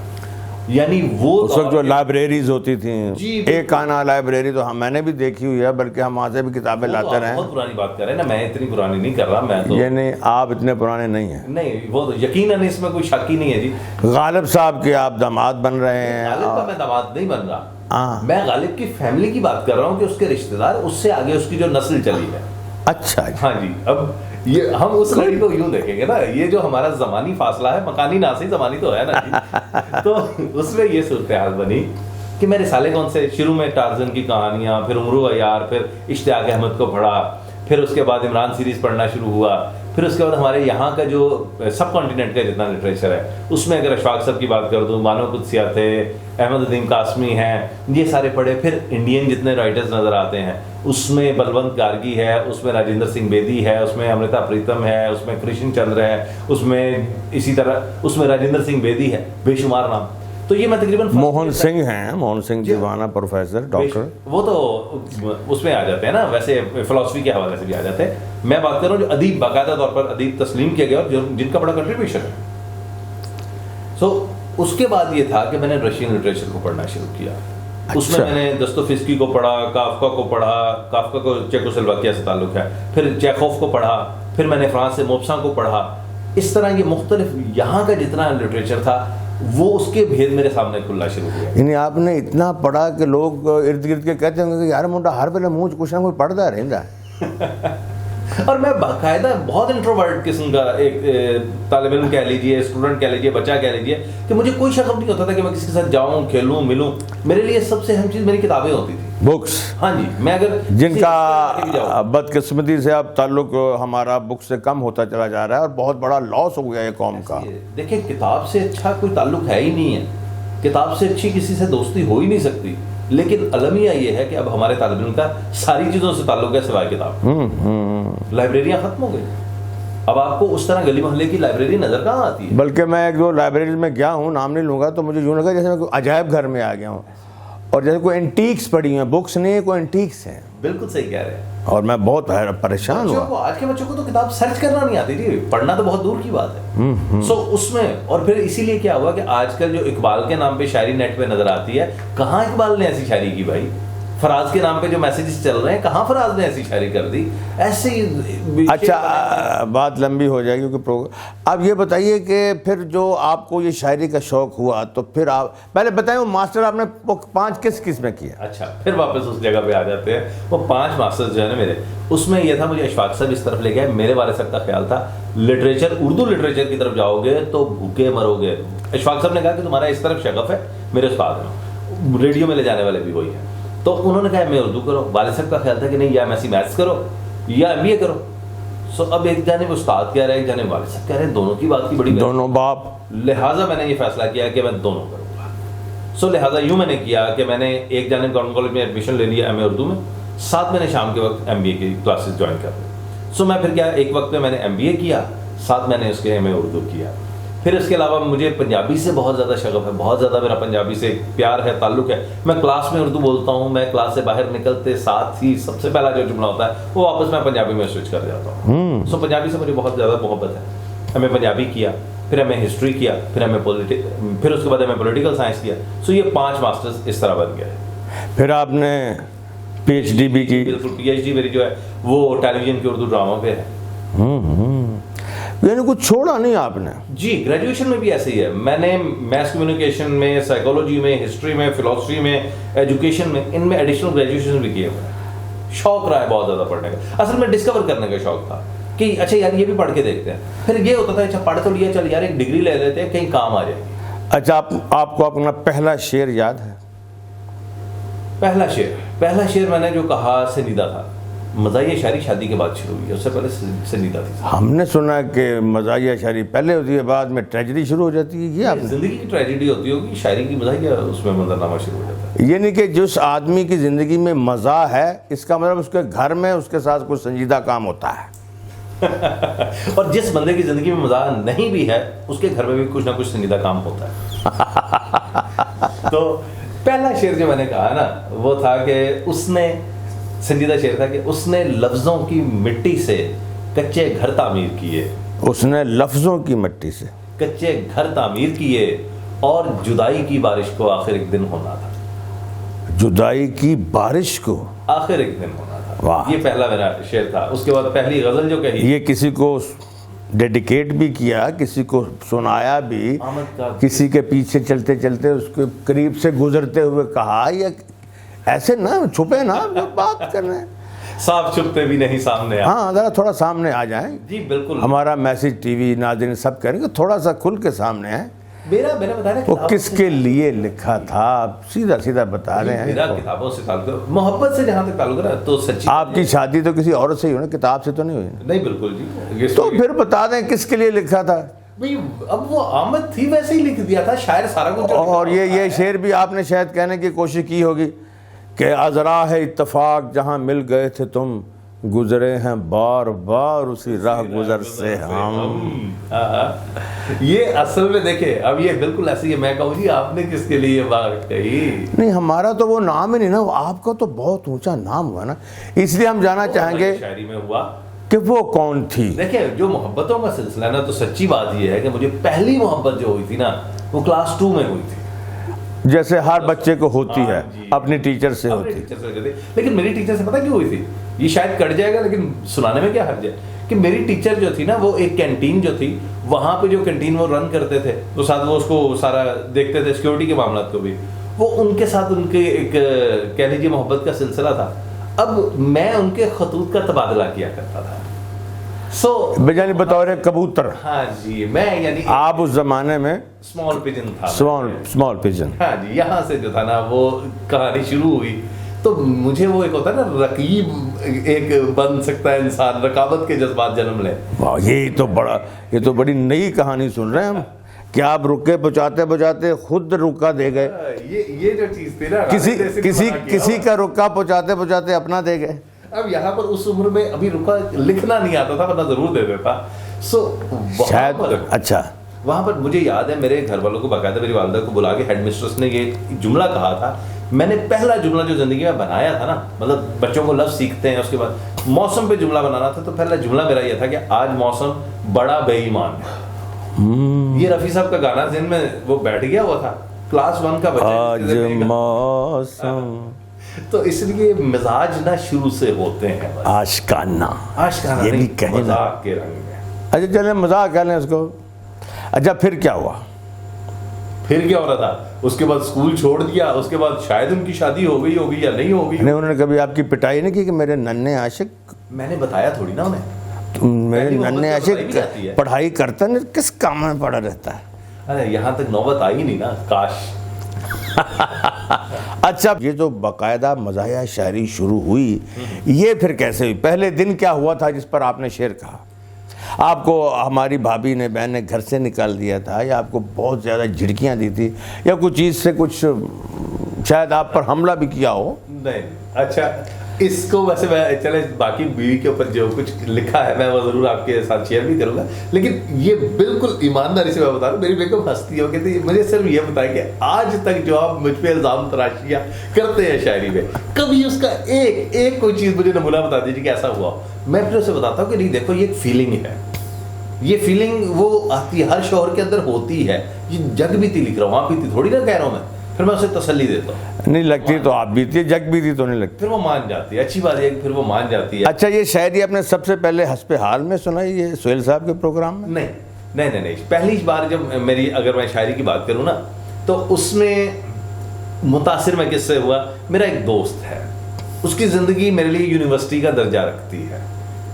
Speaker 2: یعنی وہ
Speaker 1: اس وقت جو لائبریریز ہوتی تھیں،
Speaker 2: جی
Speaker 1: ایک آنا لائبریری تو میں نے بھی دیکھی ہوئی ہے، بلکہ ہم وہاں سے بھی کتابیں لاتے رہے ہیں.
Speaker 2: بہت پرانی بات کر رہے ہیں نا، میں اتنی پرانی نہیں کر رہا. میں تو
Speaker 1: یہ نہیں، آپ اتنے پرانے نہیں ہیں.
Speaker 2: نہیں، وہ تو یقیناً اس میں کوئی شک ہی نہیں ہے جی.
Speaker 1: غالب صاحب کے آپ داماد بن رہے ہیں.
Speaker 2: غالب کا میں داماد نہیں بن رہا، میں غالب کی فیملی کی بات کر رہا ہوں کہ اس کے رشتہ دار، اس سے آگے اس کی جو نسل چلی ہے.
Speaker 1: اچھا
Speaker 2: ہاں جی. اب یہ ہم اس لڑی کو یوں دیکھیں گے نا، یہ جو ہمارا زمانی فاصلہ ہے، مکانی نہ صحیح زمانی تو ہے نا جی. تو اس میں یہ صورتحال بنی کہ میں رسالے کون سے شروع میں ٹارزن کی کہانیاں، پھر عمرو عیار، پھر اشتیاق احمد کو پڑھا، پھر اس کے بعد عمران سیریز پڑھنا شروع ہوا. پھر اس کے بعد ہمارے یہاں کا جو سب کانٹیننٹ کا جتنا لٹریچر ہے، اس میں اگر اشفاق صاحب کی بات کر دوں، بانو قدسیہ تھے، احمد ندیم قاسمی ہیں، یہ سارے پڑھے. پھر انڈین جتنے رائٹرز نظر آتے ہیں، اس میں بلونت گارگی ہے، اس میں راجندر سنگھ بیدی ہے، اس میں امرتا پریتم ہے، اس میں کرشن چندر ہے، اس میں اسی طرح اس میں راجندر سنگھ بیدی ہے، بے شمار نام. تو یہ میں تقریباً
Speaker 1: موہن سنگھ ہیں، موہن سنگھ دیوانہ پروفیسر ڈاکٹر،
Speaker 2: وہ تو اس میں آ جاتے ہیں نا، ویسے فلسفی کے حوالے سے بھی آ جاتے ہیں. میں بات کر رہا ہوں جو ادیب باقاعدہ طور پر ادیب تسلیم کیا گیا اور جن کا بڑا کنٹریبیوشن ہے. سو اس کے بعد یہ تھا کہ میں نے رشین لٹریچر کو پڑھنا شروع کیا. اس میں نے دستویفسکی کو پڑھا، کافکا کو پڑھا، کافکا کو چیکوسلواکیہ سے تعلق ہے، پھر چیخوف کو پڑھا، پھر میں نے فرانس سے موپساں کو پڑھا. اس طرح یہ مختلف یہاں کا جتنا لٹریچر تھا وہ اس کے بھید میرے سامنے کھلنا شروع ہوا.
Speaker 1: یعنی آپ نے اتنا پڑھا کہ لوگ ارد گرد کے کہتے ہوں گے کہ یار منڈا ہر ویلے منہ کچھ نہ کچھ پڑھتا رہتا ہے.
Speaker 2: اور میں باقاعدہ بہت انٹروورٹ قسم کا ایک طالب علم کہہ لیجیے، اسٹوڈنٹ کہہ لیجیے، بچہ کہہ لیجیے، کہ مجھے کوئی شغف نہیں ہوتا تھا کہ میں کسی کے ساتھ جاؤں، کھیلوں، ملوں. میرے لیے سب سے اہم چیز میری کتابیں ہوتی تھی،
Speaker 1: بکس.
Speaker 2: ہاں جی. میں اگر
Speaker 1: جن کا بدقسمتی سے اب تعلق ہمارا بک سے کم ہوتا چلا جا رہا ہے اور بہت بڑا لاس ہو گیا ہے قوم کا.
Speaker 2: دیکھیں کتاب سے اچھا کوئی تعلق ہے ہی نہیں ہے، کتاب سے اچھی کسی سے دوستی ہو ہی نہیں سکتی. لیکن المیہ یہ ہے کہ اب ہمارے طالب علم کا ساری چیزوں سے تعلق ہے سوائے کتاب. لائبریریاں ختم ہو گئی. اب آپ کو اس طرح گلی محلے کی لائبریری نظر کہاں آتی ہے؟
Speaker 1: بلکہ میں ایک دو لائبریریز میں گیا ہوں، نام نہیں لوں گا، تو مجھے یوں لگا جیسے میں کوئی عجائب گھر میں آ گیا ہوں، اور جیسے کوئی انٹیکس پڑھی ہیں، بکس نہیں، کوئی انٹیکس ہیں.
Speaker 2: بالکل صحیح کہہ رہے ہیں.
Speaker 1: اور میں بہت پریشان ہوا.
Speaker 2: آج کے بچوں کو تو کتاب سرچ کرنا نہیں آتی جی، پڑھنا تو بہت دور کی بات ہے. سو اس میں اور پھر اسی لیے کیا ہوا کہ آج کل جو اقبال کے نام پہ شاعری نیٹ پہ نظر آتی ہے، کہاں اقبال نے ایسی شاعری کی بھائی؟ فراز کے نام پہ جو میسیجز چل رہے ہیں، کہاں فراز نے ایسی شاعری کر دی؟ ایسی
Speaker 1: اچھا بات لمبی ہو جائے گی کیونکہ آپ یہ بتائیے کہ پھر جو آپ کو یہ شاعری کا شوق ہوا تو پھر آپ پہلے بتائیں وہ ماسٹر آپ نے 5 کس میں کیا؟
Speaker 2: اچھا پھر واپس اس جگہ پہ آ جاتے ہیں. وہ 5 ماسٹرز جو ہے نا میرے، اس میں یہ تھا مجھے اشفاق صاحب اس طرف لے گئے. میرے والد صاحب کا خیال تھا لٹریچر، اردو لٹریچر کی طرف جاؤ گے تو بھوکے مرو گے. اشفاق صاحب نے کہا کہ تمہارا اس طرف شغف ہے، میرے استاد ہیں، ریڈیو میں لے جانے والے بھی وہی ہیں. تو انہوں نے کہا ایم اے اردو کرو. والد صاحب کا خیال تھا کہ نہیں یا ایم ایس سی میتھس کرو یا ایم بی اے کرو. سو اب ایک جانب استاد کہہ رہے ہیں، ایک جانب والد صاحب کہہ رہے ہیں، دونوں کی بات کی بڑی
Speaker 1: دونوں باپ.
Speaker 2: لہٰذا میں نے یہ فیصلہ کیا کہ میں دونوں کروں گا. سو لہٰذا یوں میں نے کیا کہ میں نے ایک جانب گورنمنٹ کالج میں ایڈمیشن لے لیا ایم اے اردو میں، ساتھ میں نے شام کے وقت ایم بی اے کی کلاسز جوائن کر لی. سو میں پھر کیا ایک وقت میں نے ایم بی اے کیا، ساتھ میں نے اس کے ایم اے اردو کیا. پھر اس کے علاوہ مجھے پنجابی سے بہت زیادہ شغف ہے، بہت زیادہ میرا پنجابی سے پیار ہے، تعلق ہے. میں کلاس میں اردو بولتا ہوں، میں کلاس سے باہر نکلتے ساتھ ہی سب سے پہلا جو جملہ ہوتا ہے وہ واپس میں پنجابی میں سوئچ کر جاتا ہوں. سو پنجابی سے مجھے بہت زیادہ محبت ہے. ایم اے پنجابی کیا، پھر ایم اے ہسٹری کیا، پھر اس کے بعد ایم اے پولیٹیکل سائنس کیا. سو یہ 5 ماسٹرز اس طرح بن گئے.
Speaker 1: پھر آپ نے پی ایچ ڈی بھی کی؟
Speaker 2: بالکل. پی ایچ ڈی میری جو ہے وہ ٹیلی ویژن کے اردو ڈرامہ پہ ہے.
Speaker 1: یعنی کچھ چھوڑا نہیں آپ نے؟
Speaker 2: جی گریجویشن میں بھی ایسے ہی ہے. میں نے میس کمیونیکیشن میں، سائیکالوجی میں، ہسٹری میں، فلسفی میں، ایجوکیشن میں، ان میں ایڈیشنل گریجویشن بھی کیے ہوئے ہیں. شوق رہا ہے بہت زیادہ پڑھنے کا. اصل میں ڈسکور کرنے کا شوق تھا کہ اچھا یار یہ بھی پڑھ کے دیکھتے ہیں. پھر یہ ہوتا تھا اچھا پڑھ تو لیا، چل یار ایک ڈگری لے لیتے ہیں، کہیں کام آ جائے گی.
Speaker 1: اچھا آپ کو اپنا پہلا شعر یاد ہے؟
Speaker 2: پہلا شعر میں نے جو کہا سنیدہ تھا. مزاحیہ شاعری شادی کے بعد شروع ہوئی ہے، اس سے پہلے سنیدہ تھی.
Speaker 1: ہم نے سنا کہ مزاحیہ شاعری پہلے ہوتی ہے، بعد میں ٹریجڈی شروع ہو جاتی ہے. یہ آپ
Speaker 2: زندگی کی ٹریجڈی ہوتی ہوگی، شاعری کی مزاحیہ اس میں منظرنامہ شروع ہو جاتا ہے.
Speaker 1: یہ نہیں کہ جس آدمی کی زندگی میں مزاح ہے اس کا مطلب اس کے گھر میں اس کے ساتھ کوئی سنجیدہ کام ہوتا ہے.
Speaker 2: اور جس بندے کی زندگی میں مزاح نہیں بھی ہے اس کے گھر میں بھی کچھ نہ کچھ سنجیدہ کام ہوتا ہے. تو پہلا شعر جو میں نے کہا نا وہ تھا کہ اس نے سنجیدہ شعر تھا کہ اس نے لفظوں کی مٹی سے کچے گھر تعمیر کیے.
Speaker 1: اس نے لفظوں کی مٹی سے
Speaker 2: کچے گھر تعمیر کیے اور جدائی کی بارش کو آخر ایک دن ہونا تھا.
Speaker 1: جدائی کی بارش کو
Speaker 2: آخر ایک دن ہونا تھا.
Speaker 1: واہ.
Speaker 2: یہ پہلا میرا شعر تھا. اس کے بعد پہلی غزل جو کہی
Speaker 1: یہ کسی کو ڈیڈیکیٹ بھی کیا, کسی کو سنایا بھی, کسی کے پیچھے چلتے چلتے اس کے قریب سے گزرتے ہوئے کہا, یا ایسے نہ چھپے نا بات کر رہے ہیں,
Speaker 2: صاف چھپتے بھی نہیں سامنے.
Speaker 1: ہاں ذرا تھوڑا سامنے آ جائیں.
Speaker 2: جی بالکل.
Speaker 1: ہمارا میسج ٹی وی ناظرین سب کہیں گے تھوڑا سا کھل کے سامنے آئیں.
Speaker 2: میں نے بتایا
Speaker 1: وہ کس کے لیے لکھا تھا, سیدھا سیدھا بتا رہے ہیں.
Speaker 2: میرا کتابوں سے تعلق, محبت سے جہاں تک تعلق ہے تو سچی.
Speaker 1: آپ کی شادی تو کسی عورت سے ہی ہوئی نا, کتاب سے تو نہیں ہوئی.
Speaker 2: نہیں بالکل جی.
Speaker 1: تو پھر بتا دیں کس کے لیے لکھا تھا.
Speaker 2: اب وہ آمد تھی ویسے ہی لکھ دیا تھا شاعر سارا کچھ.
Speaker 1: اور یہ شعر بھی آپ نے شاید کہنے کی کوشش کی ہوگی کہ عذرا ہے اتفاق جہاں مل گئے تھے تم, گزرے ہیں بار بار اسی راہ گزر سے ہم.
Speaker 2: یہ اصل میں دیکھیں اب یہ بالکل ایسی ہے. میں کہوں جی آپ نے کس کے لیے یہ بات کہی.
Speaker 1: نہیں ہمارا تو وہ نام ہی نہیں نا, آپ کا تو بہت اونچا نام ہوا نا, اس لیے ہم جانا چاہیں گے
Speaker 2: شاعری میں ہوا
Speaker 1: کہ وہ کون تھی.
Speaker 2: دیکھیں جو محبتوں کا سلسلہ ہے نا, تو سچی بات یہ ہے کہ مجھے پہلی محبت جو ہوئی تھی نا وہ کلاس 2 میں ہوئی تھی.
Speaker 1: جیسے ہر بچے کو ہوتی ہے اپنی ٹیچر سے ہوتی.
Speaker 2: لیکن میری ٹیچر سے پتہ کیوں ہوئی تھی, یہ شاید کٹ جائے گا لیکن سنانے میں کیا حرج ہے, کہ میری ٹیچر جو تھی نا وہ ایک کینٹین جو تھی وہاں پہ جو کینٹین وہ رن کرتے تھے تو ساتھ وہ اس کو سارا دیکھتے تھے, سیکورٹی کے معاملات کو بھی, وہ ان کے ساتھ ان کے ایک کہہ لیجیے محبت کا سلسلہ تھا. اب میں ان کے خطوط کا تبادلہ کیا کرتا تھا.
Speaker 1: یعنی بطور کبوتر.
Speaker 2: ہاں جی میں یعنی
Speaker 1: آپ اس زمانے میں
Speaker 2: اسمال پیجن تھا.
Speaker 1: Small Pigeon.
Speaker 2: ہاں جی یہاں سے جو تھا نا وہ کہانی شروع ہوئی. تو مجھے وہ ایک ہوتا ہے نا رقیب ایک بن سکتا ہے انسان, رقابت کے جذبات جنم لے.
Speaker 1: یہ تو بڑی نئی کہانی سن رہے ہیں ہم, کہ آپ رکے بچاتے بچاتے خود رکا دے گئے.
Speaker 2: یہ جو چیز تھی نا
Speaker 1: کسی کا رکا پہنچاتے پہنچاتے اپنا دے گئے.
Speaker 2: اب یہاں پر اس عمر میں ابھی رکا لکھنا نہیں آتا تھا ورنہ ضرور دے دیتا.
Speaker 1: شاید اچھا
Speaker 2: وہاں پر مجھے یاد ہے میرے گھر والوں کو باقاعدہ میری والدہ کو بلا کے ہیڈ مسٹرس نے یہ جملہ کہا تھا. میں نے پہلا جملہ جو زندگی میں بنایا تھا نا, مطلب بچوں کو لفظ سیکھتے ہیں اس کے بعد موسم پہ جملہ بنانا تھا, تو پہلا جملہ میرا یہ تھا کہ آج موسم بڑا بے ایمان ہے. یہ رفیع صاحب کا گانا ذہن میں وہ بیٹھ گیا ہوا تھا, کلاس 1 کا بچہ.
Speaker 1: آج موسم,
Speaker 2: تو اس لیے مزاج نہ شروع سے ہوتے ہیں
Speaker 1: آشکانہ یہ بھی کہیں
Speaker 2: مذاق کے رنگ میں.
Speaker 1: اچھا چلیں مذاق کہہ لیں اس کو. اچھا پھر کیا ہوا؟
Speaker 2: پھر کیا ہو رہا تھا, اس کے بعد اسکول چھوڑ دیا, اس کے بعد شاید ان کی شادی ہو گئی ہوگی یا نہیں ہوگی.
Speaker 1: نہیں انہوں نے کبھی آپ کی پٹائی نہیں کی کہ میرے ننھے عاشق؟
Speaker 2: میں نے بتایا تھوڑی نا انہیں,
Speaker 1: میرے ننھے عاشق پڑھائی کرتا نہیں, کس کام میں پڑا رہتا ہے.
Speaker 2: ارے یہاں تک نوبت آئی نہیں نا, کاش.
Speaker 1: اچھا یہ جو باقاعدہ مزاحیہ شاعری شروع ہوئی یہ پھر کیسے ہوئی؟ پہلے دن کیا ہوا تھا جس پر آپ نے شعر کہا؟ آپ کو ہماری بھابھی نے بہن نے گھر سے نکال دیا تھا, یا آپ کو بہت زیادہ جھڑکیاں دی تھی, یا کچھ چیز سے کچھ شاید آپ پر حملہ بھی کیا ہو؟
Speaker 2: نہیں. اچھا اس کو ویسے میں چلے باقی بیوی کے اوپر جو کچھ لکھا ہے میں وہ ضرور آپ کے ساتھ شیئر بھی کروں گا, لیکن یہ بالکل ایمانداری سے میں بتا رہا ہوں, میری بیگم ہنستی ہے, کہتی ہے مجھے صرف یہ بتائیں کہ آج تک جو آپ مجھ پہ الزام تراشیاں کرتے ہیں شاعری میں, کبھی اس کا ایک کوئی چیز مجھے نمونہ بتا دیجیے کہ ایسا ہوا. میں پھر اسے بتاتا ہوں کہ نہیں دیکھو یہ ایک فیلنگ ہے, یہ فیلنگ وہ آتی ہے ہر شوہر کے اندر ہوتی ہے. یہ جگ بھی تھی لکھ رہا ہوں, آپ بھی تھی تھوڑی نہ کہہ رہا ہوں میں, پھر میں اسے تسلی دیتا ہوں.
Speaker 1: نہیں لگتی تو آپ بھی تھی, جگ بھی تھی تو نہیں لگتی,
Speaker 2: پھر وہ مان جاتی ہے. اچھی بات ہے کہ پھر وہ مان جاتی ہے.
Speaker 1: اچھا یہ شاعری آپ نے سب سے پہلے حسب حال میں سنائی یہ سہیل صاحب کے پروگرام میں؟
Speaker 2: نہیں. پہلی بار جب میری اگر میں شاعری کی بات کروں نا تو اس میں متاثر میں کس سے ہوا, میرا ایک دوست ہے, اس کی زندگی میرے لیے یونیورسٹی کا درجہ رکھتی ہے.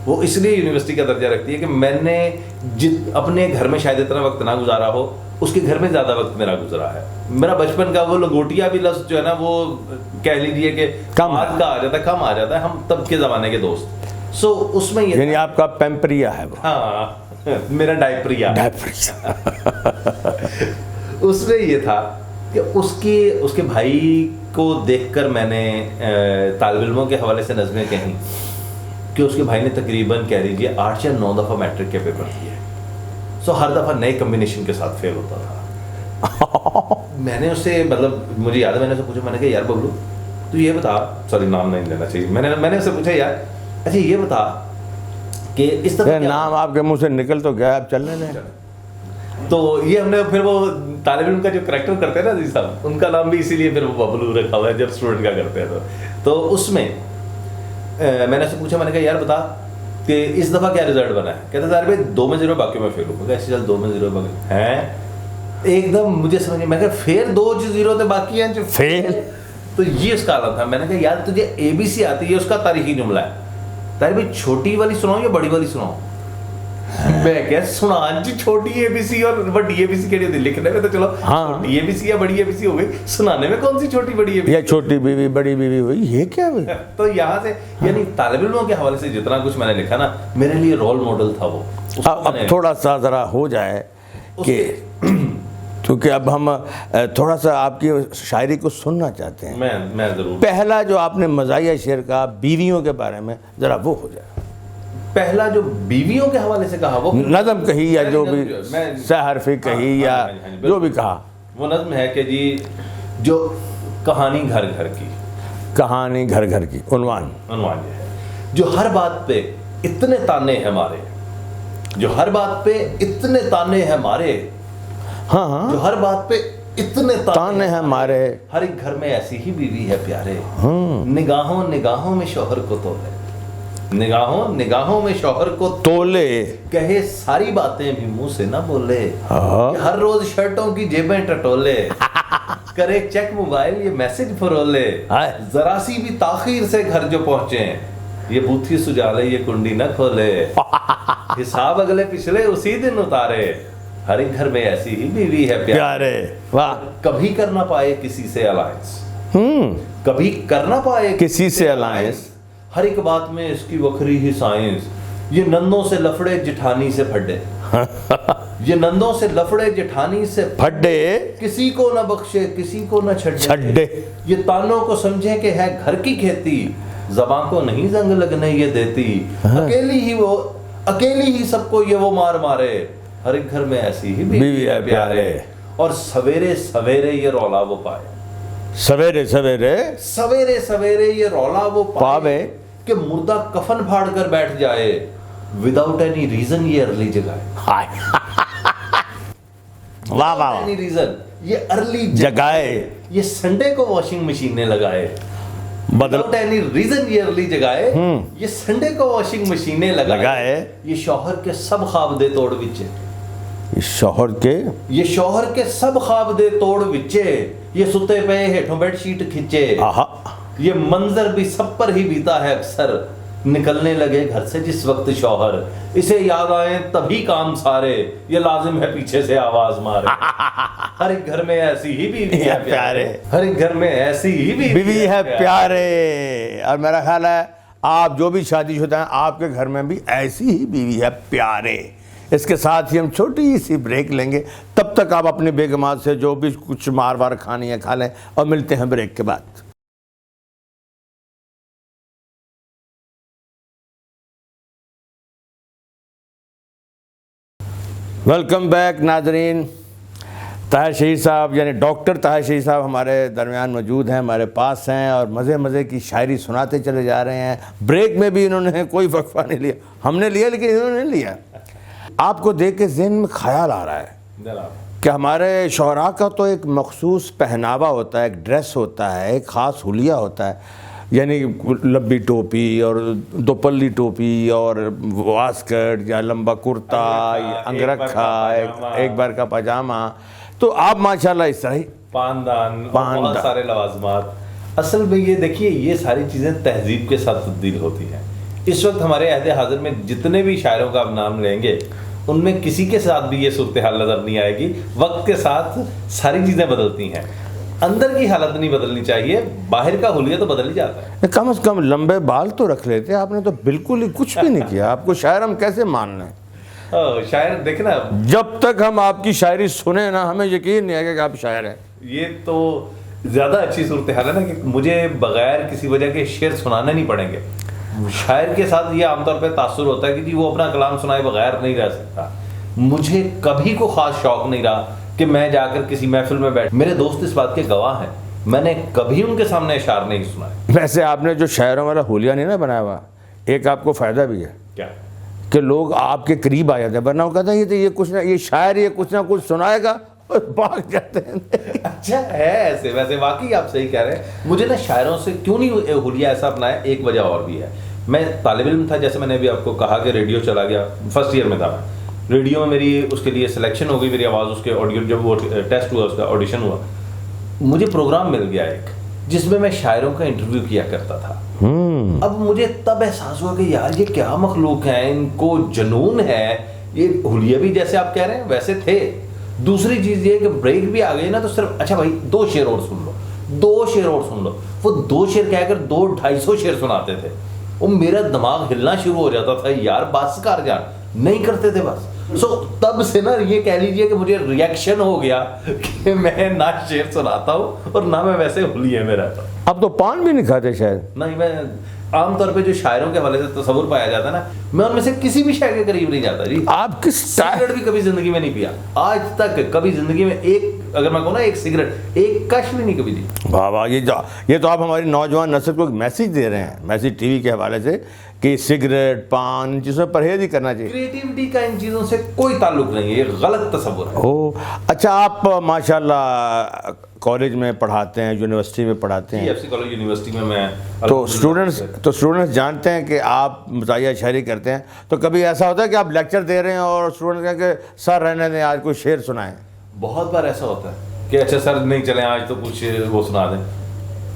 Speaker 2: وہ اس لیے یونیورسٹی کا درجہ رکھتی ہے کہ میں نے اپنے گھر میں شاید اتنا وقت نہ گزارا ہو, اس کے گھر میں زیادہ وقت میرا گزرا ہے. میرا بچپن کا وہ لگوٹیا بھی لفظ جو ہے نا وہ کہہ لیجیے کہ کم آ جاتا ہے, ہم تب کے زمانے کے دوست. سو اس میں
Speaker 1: یعنی آپ کا پیمپریا ہے وہ.
Speaker 2: ہاں میرا ڈائپریا. اس میں یہ تھا کہ اس کے بھائی کو دیکھ کر میں نے طالب علموں کے حوالے سے نظمیں کہیں کہ اس کے بھائی نے تقریباً کہہ لیجیے 8 یا 9 دفعہ میٹرک کے پیپر کیے. سو ہر دفعہ نئے کمبینیشن کے ساتھ فیل ہوتا تھا. میں نے اس سے مطلب مجھے یاد ہے میں نے اسے پوچھا, میں نے کہا یار ببلو تو یہ بتا, سوری نام نہیں لینا چاہیے, میں نے اس سے پوچھا یار اچھا یہ بتا کہ اس طرح
Speaker 1: نام آپ کے منہ سے نکل تو گیا, اب چلنے دیں.
Speaker 2: تو یہ ہم نے پھر وہ طالب علم کا جو کریکٹر کرتے ہیں نا عزیز صاحب, ان کا نام بھی اسی لیے پھر وہ ببلو رکھا ہوا ہے جب اسٹوڈنٹ کا کرتے ہیں. تو اس میں میں نے اس سے پوچھا, میں نے کہا یار بتا کہ اس دفعہ کیا رزلٹ بنا ہے. کہتا ظاہر بھائی 2 میں 0 باقیوں میں فیل ہوں. میں کہا ایسے چل 2 میں 0 باقی ہیں, ایک دم مجھے سمجھ, میں کہا فیل 2 0 تھے باقی ہیں جو
Speaker 1: فیل.
Speaker 2: تو یہ اس کا حالت تھا. میں نے کہا یار تجھے ABC آتی ہے, اس کا تاریخی جملہ ہے, طاہر بھائی چھوٹی والی سناؤں یا بڑی والی سناؤں. میں کیا سنا جی چھوٹی ABC اور بڑی ABC کہڑی ہوتی, لکھنے میں تو چلو چھوٹی ABC یا بڑی ABC ہو گئی, سنانے میں کون سی چھوٹی بڑی ABC,
Speaker 1: یا چھوٹی بیوی بڑی بیوی ہوئی, یہ کیا ہوئی.
Speaker 2: تو یہاں سے یعنی طالب علموں کے حوالے سے جتنا کچھ میں نے لکھا نا, میرے لیے رول ماڈل تھا وہ.
Speaker 1: اب تھوڑا سا ذرا ہو جائے کہ کیونکہ اب ہم تھوڑا سا آپ کی شاعری کو سننا چاہتے ہیں.
Speaker 2: میں ضرور.
Speaker 1: پہلا جو آپ نے مزاحیہ شعر کہا بیویوں کے بارے میں, ذرا وہ ہو جائے.
Speaker 2: پہلا جو بیویوں کے حوالے سے کہا, وہ
Speaker 1: نظم کہی یا جو بھی سحرفی کہی یا جو بھی کہا,
Speaker 2: وہ نظم ہے کہ جی جو کہانی گھر گھر کی,
Speaker 1: کہانی گھر گھر کی, عنوان
Speaker 2: یہ ہے جو ہر بات پہ اتنے تانے ہیں مارے, جو ہر بات پہ اتنے تانے ہیں مارے,
Speaker 1: ہاں
Speaker 2: جو ہر بات پہ اتنے
Speaker 1: تانے ہیں مارے,
Speaker 2: ہر ایک گھر میں ایسی ہی بیوی ہے پیارے, نگاہوں نگاہوں میں شوہر کو تولے, نگاہوں نگاہوں میں شوہر کو
Speaker 1: تولے,
Speaker 2: کہے ساری باتیں بھی منہ سے نہ بولے, ہر روز شرٹوں کی جیبیں ٹٹولے, کرے چیک موبائل یہ میسج فرولے, ذرا سی بھی تاخیر سے گھر جو پہنچے یہ بوتھی سجالے یہ کنڈی نہ کھولے, حساب اگلے پچھلے اسی دن اتارے, ہر ایک گھر میں ایسی ہی بیوی ہے پیارے. واہ. کبھی کر نہ پائے کسی سے الائنس, کبھی کر نہ پائے
Speaker 1: کسی سے الائنس,
Speaker 2: ہر ایک بات میں اس کی وکھری ہی سائنس, یہ نندوں سے لفڑے جٹھانی سے پھڈے, یہ نندوں سے لفڑے جٹھانی سے
Speaker 1: پھڈے,
Speaker 2: کسی کو نہ بخشے کسی کو نہ
Speaker 1: چھڈے,
Speaker 2: یہ تانوں کو سمجھے کہ ہے گھر کی کھیتی, زباں کو نہیں زنگ لگنے یہ دیتی, اکیلی ہی سب کو یہ وہ مار مارے, ہر ایک گھر میں ایسی ہی بیوی ہے پیارے, اور سویرے سویرے یہ رولا وہ پائے,
Speaker 1: سویرے سویرے
Speaker 2: سویرے سویرے یہ رولا وہ
Speaker 1: پاوے,
Speaker 2: کہ مردہ کفن پھاڑ کر بیٹھ جائے, وداؤٹ اینی ریزن یہ ارلی جگائے,
Speaker 1: واہ واہ,
Speaker 2: اینی ریزن یہ ارلی
Speaker 1: جگائے,
Speaker 2: یہ سنڈے کو واشنگ مشین نے لگائے, وداؤٹ اینی ریزن یہ ارلی جگائے, یہ سنڈے کو واشنگ مشین نے لگائے, یہ شوہر کے سب خواب دے توڑ وچے, یہ شوہر کے سب خواب دے توڑ وچے, یہ ستے پہ ہیٹھوں بیڈ شیٹ کھچے, یہ منظر بھی سب پر ہی بیتا ہے اکثر, نکلنے لگے گھر سے جس وقت شوہر, اسے یاد آئے تبھی کام سارے, یہ لازم ہے پیچھے سے آواز مارے, ہر ایک گھر میں ایسی ہی بیوی ہے پیارے, ہر ایک گھر میں ایسی ہی
Speaker 1: بیوی ہے پیارے. اور میرا خیال ہے آپ جو بھی شادی شدہ ہیں آپ کے گھر میں بھی ایسی ہی بیوی ہے پیارے. اس کے ساتھ ہی ہم چھوٹی سی بریک لیں گے, تب تک آپ اپنے بیگمات سے جو بھی کچھ مار وار کھانی ہے کھا لیں, اور ملتے ہیں بریک کے بعد. ویلکم بیک ناظرین. طاہر شہید صاحب یعنی ڈاکٹر طاہر شہید صاحب ہمارے درمیان موجود ہیں, ہمارے پاس ہیں, اور مزے مزے کی شاعری سناتے چلے جا رہے ہیں. بریک میں بھی انہوں نے کوئی وقفہ نہیں لیا, ہم نے لیا لیکن انہوں نے نہیں لیا. آپ کو دیکھ کے ذہن میں خیال آ رہا ہے کہ ہمارے شعراء کا تو ایک مخصوص پہناوا ہوتا ہے, ایک ڈریس ہوتا ہے, ایک خاص حلیہ ہوتا ہے, یعنی لمبی ٹوپی اور دوپلی ٹوپی اور واسکٹ یا لمبا کرتا, انگرکھا, ایک بار کا پاجامہ. تو آپ ماشاءاللہ اس طرح ہی
Speaker 2: پاندان, بہت سارے لوازمات. اصل میں یہ دیکھیے یہ ساری چیزیں تہذیب کے ساتھ تبدیل ہوتی ہیں. اس وقت ہمارے عہد حاضر میں جتنے بھی شاعروں کا آپ نام لیں گے ان میں کسی کے ساتھ بھی یہ صورتحال نظر نہیں آئے گی. وقت کے ساتھ ساری چیزیں بدلتی ہیں, اندر کی حالت نہیں بدلنی چاہیے, باہر کا حلیہ تو بدل ہی جاتا ہے.
Speaker 1: کم از کم لمبے بال تو رکھ لیتے, آپ نے تو بالکل ہی کچھ بھی نہیں کیا. آپ کو شاعر ہم کیسے مان لیں؟
Speaker 2: شاعر دیکھیں نا,
Speaker 1: جب تک ہم آپ کی شاعری سنیں نا ہمیں یقین نہیں آئے گا کہ آپ شاعر ہیں.
Speaker 2: یہ تو زیادہ اچھی صورتحال ہے نا کہ مجھے بغیر کسی وجہ کے شعر سنانے نہیں پڑیں گے. شاعر کے ساتھ یہ عام طور پہ تاثر ہوتا ہے کہ جی وہ اپنا کلام سنائے بغیر نہیں رہ سکتا. مجھے کبھی کو خاص شوق نہیں رہا کہ میں جا کر کسی محفل میں بیٹھ, میرے دوست اس بات کے گواہ ہیں, میں نے کبھی ان کے سامنے اشعار نہیں سنا ہے.
Speaker 1: ویسے آپ نے جو شاعروں والا حلیہ نہیں نا بنایا ہوا, ایک آپ کو فائدہ بھی ہے
Speaker 2: کیا
Speaker 1: کہ لوگ آپ کے قریب آ جاتے ہیں, ورنہ وہ کہتے ہیں یہ کچھ نہ, یہ شاعر یہ کچھ نہ کچھ سنائے گا اور بھاگ جاتے ہیں.
Speaker 2: اچھا ہے ایسے, ویسے واقعی آپ صحیح کہہ رہے ہیں. مجھے نا شاعروں سے کیوں نہیں حلیہ ایسا اپنایا, ایک وجہ اور بھی ہے. میں طالب علم تھا, جیسے میں نے ابھی آپ کو کہا کہ ریڈیو چلا گیا, فرسٹ ایئر میں تھا میں, ریڈیو میں میری اس کے لیے سلیکشن ہو گئی, میری آواز اس کے آڈیو, جب وہ ٹیسٹ ہوا, اس کا آڈیشن ہوا, مجھے پروگرام مل گیا ایک جس میں شاعروں کا انٹرویو کیا کرتا تھا. اب مجھے تب احساس ہوا کہ یار یہ کیا مخلوق ہیں, ان کو جنون ہے. یہ حلیہ بھی جیسے آپ کہہ رہے ہیں ویسے تھے. دوسری چیز یہ کہ بریک بھی آ گئی نا, تو صرف اچھا بھائی 2 شعر اور سن لو, 2 شعر اور سن لو. وہ 2 شعر کہہ کر 200-250 شعر سناتے تھے. وہ میرا دماغ ہلنا شروع ہو جاتا تھا, یار بس کر جان, نہیں کرتے تھے بس. تب سے نا یہ کہہ لیجئے کہ مجھے ریئیکشن ہو گیا کہ میں نہ شعر سناتا ہوں اور نہ میں ویسے حلیے میں رہتا ہوں.
Speaker 1: اب تو پان بھی نہیں کھاتے شاید.
Speaker 2: نہیں, میں عام طور پہ جو شاعروں کے حوالے سے تصور پایا جاتا ہے نا, میں ان میں سے کسی بھی شاعر کے قریب نہیں جاتا جی.
Speaker 1: آپ کس
Speaker 2: سگریٹ بھی کبھی زندگی میں نہیں پیا آج تک, کبھی زندگی میں ایک, اگر میں کہوں نا ایک سگریٹ, ایک کش بھی نہیں کبھی دی.
Speaker 1: واہ واہ, یہ تو آپ ہماری نوجوان نسل کو ایک میسج دے رہے ہیں, میسج ٹی وی کے حوالے سے, کہ سگریٹ پان ان چیزوں سے پرہیز ہی کرنا چاہیے.
Speaker 2: کریٹیوٹی کا ان چیزوں سے کوئی تعلق نہیں ہے, یہ غلط تصور ہے.
Speaker 1: اچھا, آپ ماشاءاللہ کالج میں پڑھاتے ہیں, یونیورسٹی میں پڑھاتے ہیں,
Speaker 2: ایف سی کالج یونیورسٹی میں میں,
Speaker 1: تو اسٹوڈنٹس جانتے ہیں کہ آپ مزاحیہ شاعری کرتے ہیں, تو کبھی ایسا ہوتا ہے کہ آپ لیکچر دے رہے ہیں اور اسٹوڈنٹ کہیں کہ سر رہنے دیں, آج کوئی شعر سنائیں؟
Speaker 2: بہت بار ایسا ہوتا ہے کہ اچھا سر نہیں چلیں آج تو کچھ وہ سنا دیں.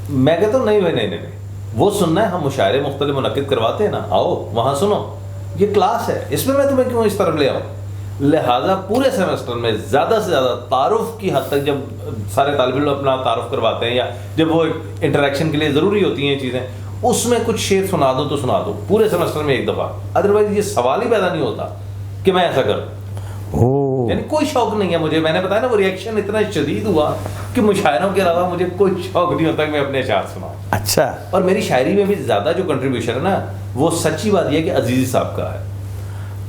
Speaker 2: میں کہتا ہوں نہیں بھائی, نہیں, وہ سننا ہے, ہم مشاعرے مختلف منعقد کرواتے ہیں نا, آؤ وہاں سنو, یہ کلاس ہے, اس میں تمہیں کیوں اس طرف لے آؤں. لہٰذا پورے سیمسٹر میں زیادہ سے زیادہ تعارف کی حد تک, جب سارے طالب علم اپنا تعارف کرواتے ہیں یا جب وہ انٹریکشن کے لیے ضروری ہوتی ہیں چیزیں, اس میں کچھ شعر سنا دو تو سنا دو پورے سیمسٹر میں ایک دفعہ. ادروائز یہ سوال ہی پیدا نہیں ہوتا کہ میں ایسا کروں. یعنی کوئی شوق نہیں ہے مجھے. میں نے بتایا نا, وہ ریئیکشن اتنا شدید ہوا کہ مشاعروں کے علاوہ مجھے کوئی شوق نہیں ہوتا کہ میں اپنے اشعار سناؤں.
Speaker 1: اچھا,
Speaker 2: اور میری شاعری میں بھی زیادہ جو کنٹریبیوشن ہے نا, وہ سچی بات یہ ہے کہ عزیزی صاحب کا ہے.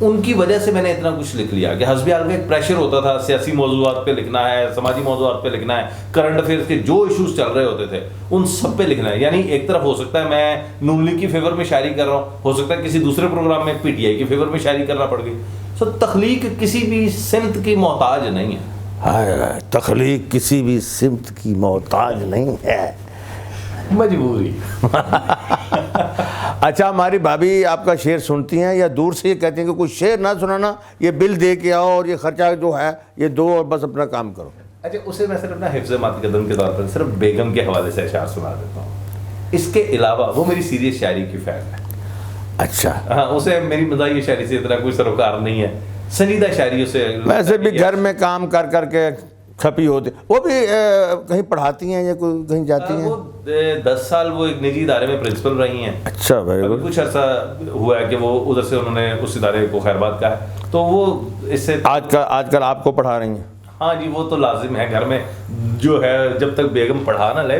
Speaker 2: ان کی وجہ سے میں نے اتنا کچھ لکھ لیا کہ حسب حال میں ایک پریشر ہوتا تھا, سیاسی موضوعات پہ لکھنا ہے, سماجی موضوعات پہ لکھنا ہے, کرنٹ افیئرس کے جو ایشوز چل رہے ہوتے تھے ان سب پہ لکھنا ہے. یعنی ایک طرف ہو سکتا ہے میں نون لیگ کی فیور میں شاعری کر رہا ہوں, ہو سکتا ہے کسی دوسرے پروگرام میں پی ٹی آئی کی فیور میں شاعری کرنا پڑ گئی. تخلیق کسی بھی سمت کی محتاج نہیں ہے.
Speaker 1: تخلیق کسی بھی سمت کی محتاج نہیں ہے,
Speaker 2: مجبوری.
Speaker 1: اچھا, ہماری بھابھی آپ کا شعر سنتی ہیں یا دور سے یہ کہتی ہیں کہ کوئی شعر نہ سنانا, یہ بل دے کے آؤ اور یہ خرچہ جو ہے یہ دو اور بس اپنا کام کرو؟
Speaker 2: اچھا, اسے میں صرف نا حفظ مات قدم کے طور پر صرف بیگم کے حوالے سے اشعار سنا دیتا ہوں. اس کے علاوہ وہ میری سیریس شاعری کی فین ہے.
Speaker 1: اچھا,
Speaker 2: ہاں, اسے میری مزاحیہ شاعری سے اتنا کوئی سروکار نہیں ہے. سنجیدہ شاعری اسے
Speaker 1: ویسے بھی گھر میں کام کر کے کھپی ہوتی. وہ بھی کہیں پڑھاتی ہیں یا کوئی کہیں جاتی ہیں؟
Speaker 2: وہ 10 سال وہ ایک نجی ادارے میں پرنسپل رہی ہیں.
Speaker 1: اچھا بھائی,
Speaker 2: کچھ عرصہ ہوا ہے کہ وہ ادھر سے انہوں نے اس ادارے کو خیر بات کہا ہے, تو وہ اس سے
Speaker 1: آج کل آپ کو پڑھا رہی ہیں؟
Speaker 2: ہاں جی, وہ تو لازم ہے گھر میں جو ہے, جب تک بیگم پڑھا نہ لے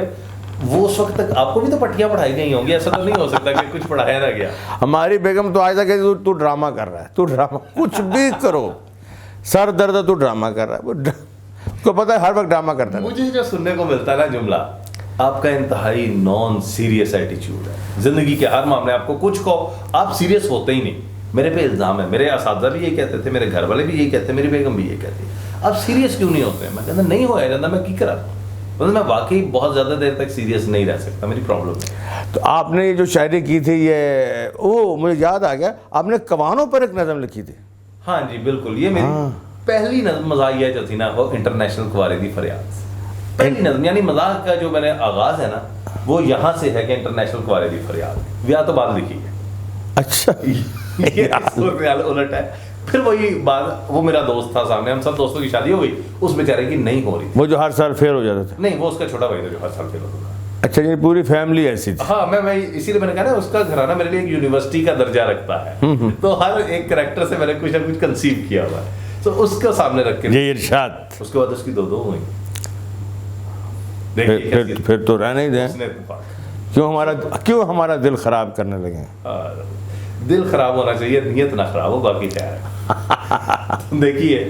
Speaker 2: وہ اس وقت تک. آپ کو بھی تو پٹیاں پڑھائی گئی ہوں گی, ایسا تو نہیں ہو سکتا کہ کچھ پڑھایا نہ گیا.
Speaker 1: ہماری بیگم تو آج تک کہ تو ڈرامہ کر رہا ہے, تو ڈرامہ کچھ بھی کرو, سر درد ہے تو ڈرامہ کر رہا ہے. کو پتہ ہے ہر وقت ڈرامہ کرتا ہے.
Speaker 2: مجھے جو سننے کو ملتا ہے نا جملہ, آپ کا انتہائی نان سیریس ایٹیچیوڈ ہے زندگی کے ہر معاملے. آپ کو کچھ کہو, آپ سیریس ہوتے ہی نہیں. میرے پہ الزام ہے, میرے اساتذہ بھی یہی کہتے تھے, میرے گھر والے بھی یہی کہتے, میری بیگم بھی یہی کہتی ہے, آپ سیریس کیوں نہیں ہوتے؟ میں کہتا نہیں ہوا جاتا, میں کی کرا, مطلب میں واقعی بہت زیادہ دیر تک سیریس نہیں رہ سکتا, میری پرابلم ہے.
Speaker 1: تو آپ نے یہ جو شاعری کی تھی, یہ مجھے یاد آ گیا, آپ نے کوانوں پر ایک نظم لکھی تھی.
Speaker 2: ہاں جی بالکل, یہ میری پہلی نظم مزاحیہ جو تھی نا, وہ انٹرنیشنل خوارے دی فریاد, پہلی نظم. یعنی مزاح کا جو میں نے آغاز ہے نا, وہ یہاں سے ہے کہ انٹرنیشنل خوارے دی فریاد, بیاہ تو بعد لکھی ہے.
Speaker 1: اچھا,
Speaker 2: یہ الٹ ہے. پھر وہی بات, وہ میرا دوست تھا سامنے, ہم سب دوستوں کی شادی ہو گئی, اس بیچارے کی نہیں ہو رہی تھی.
Speaker 1: وہ جو ہر سال فیل ہو جاتا تھا؟
Speaker 2: نہیں, وہ اس کا چھوٹا بھائی تھا جو ہر سال فیل ہوتا تھا.
Speaker 1: اچھا, یہ پوری فیملی ایسی تھی.
Speaker 2: ہاں, میں اسی لیے میں نے کہا نا, اس کا گھرانہ میرے لیے ایک یونیورسٹی کا درجہ رکھتا ہے, تو ہر ایک کریکٹر سے میں نے کچھ نہ کچھ کنسیو کیا ہوا ہے, تو اس کو سامنے رکھ کے
Speaker 1: یہ ارشاد.
Speaker 2: اس کے بعد اس کی 2 ہوئی.
Speaker 1: پھر تو رہنے ہی دیں, کیوں ہمارا دل خراب کرنے لگے.
Speaker 2: دل خراب ہونا چاہیے, نیت نہ خراب ہو, باقی کیا ہے. دیکھیے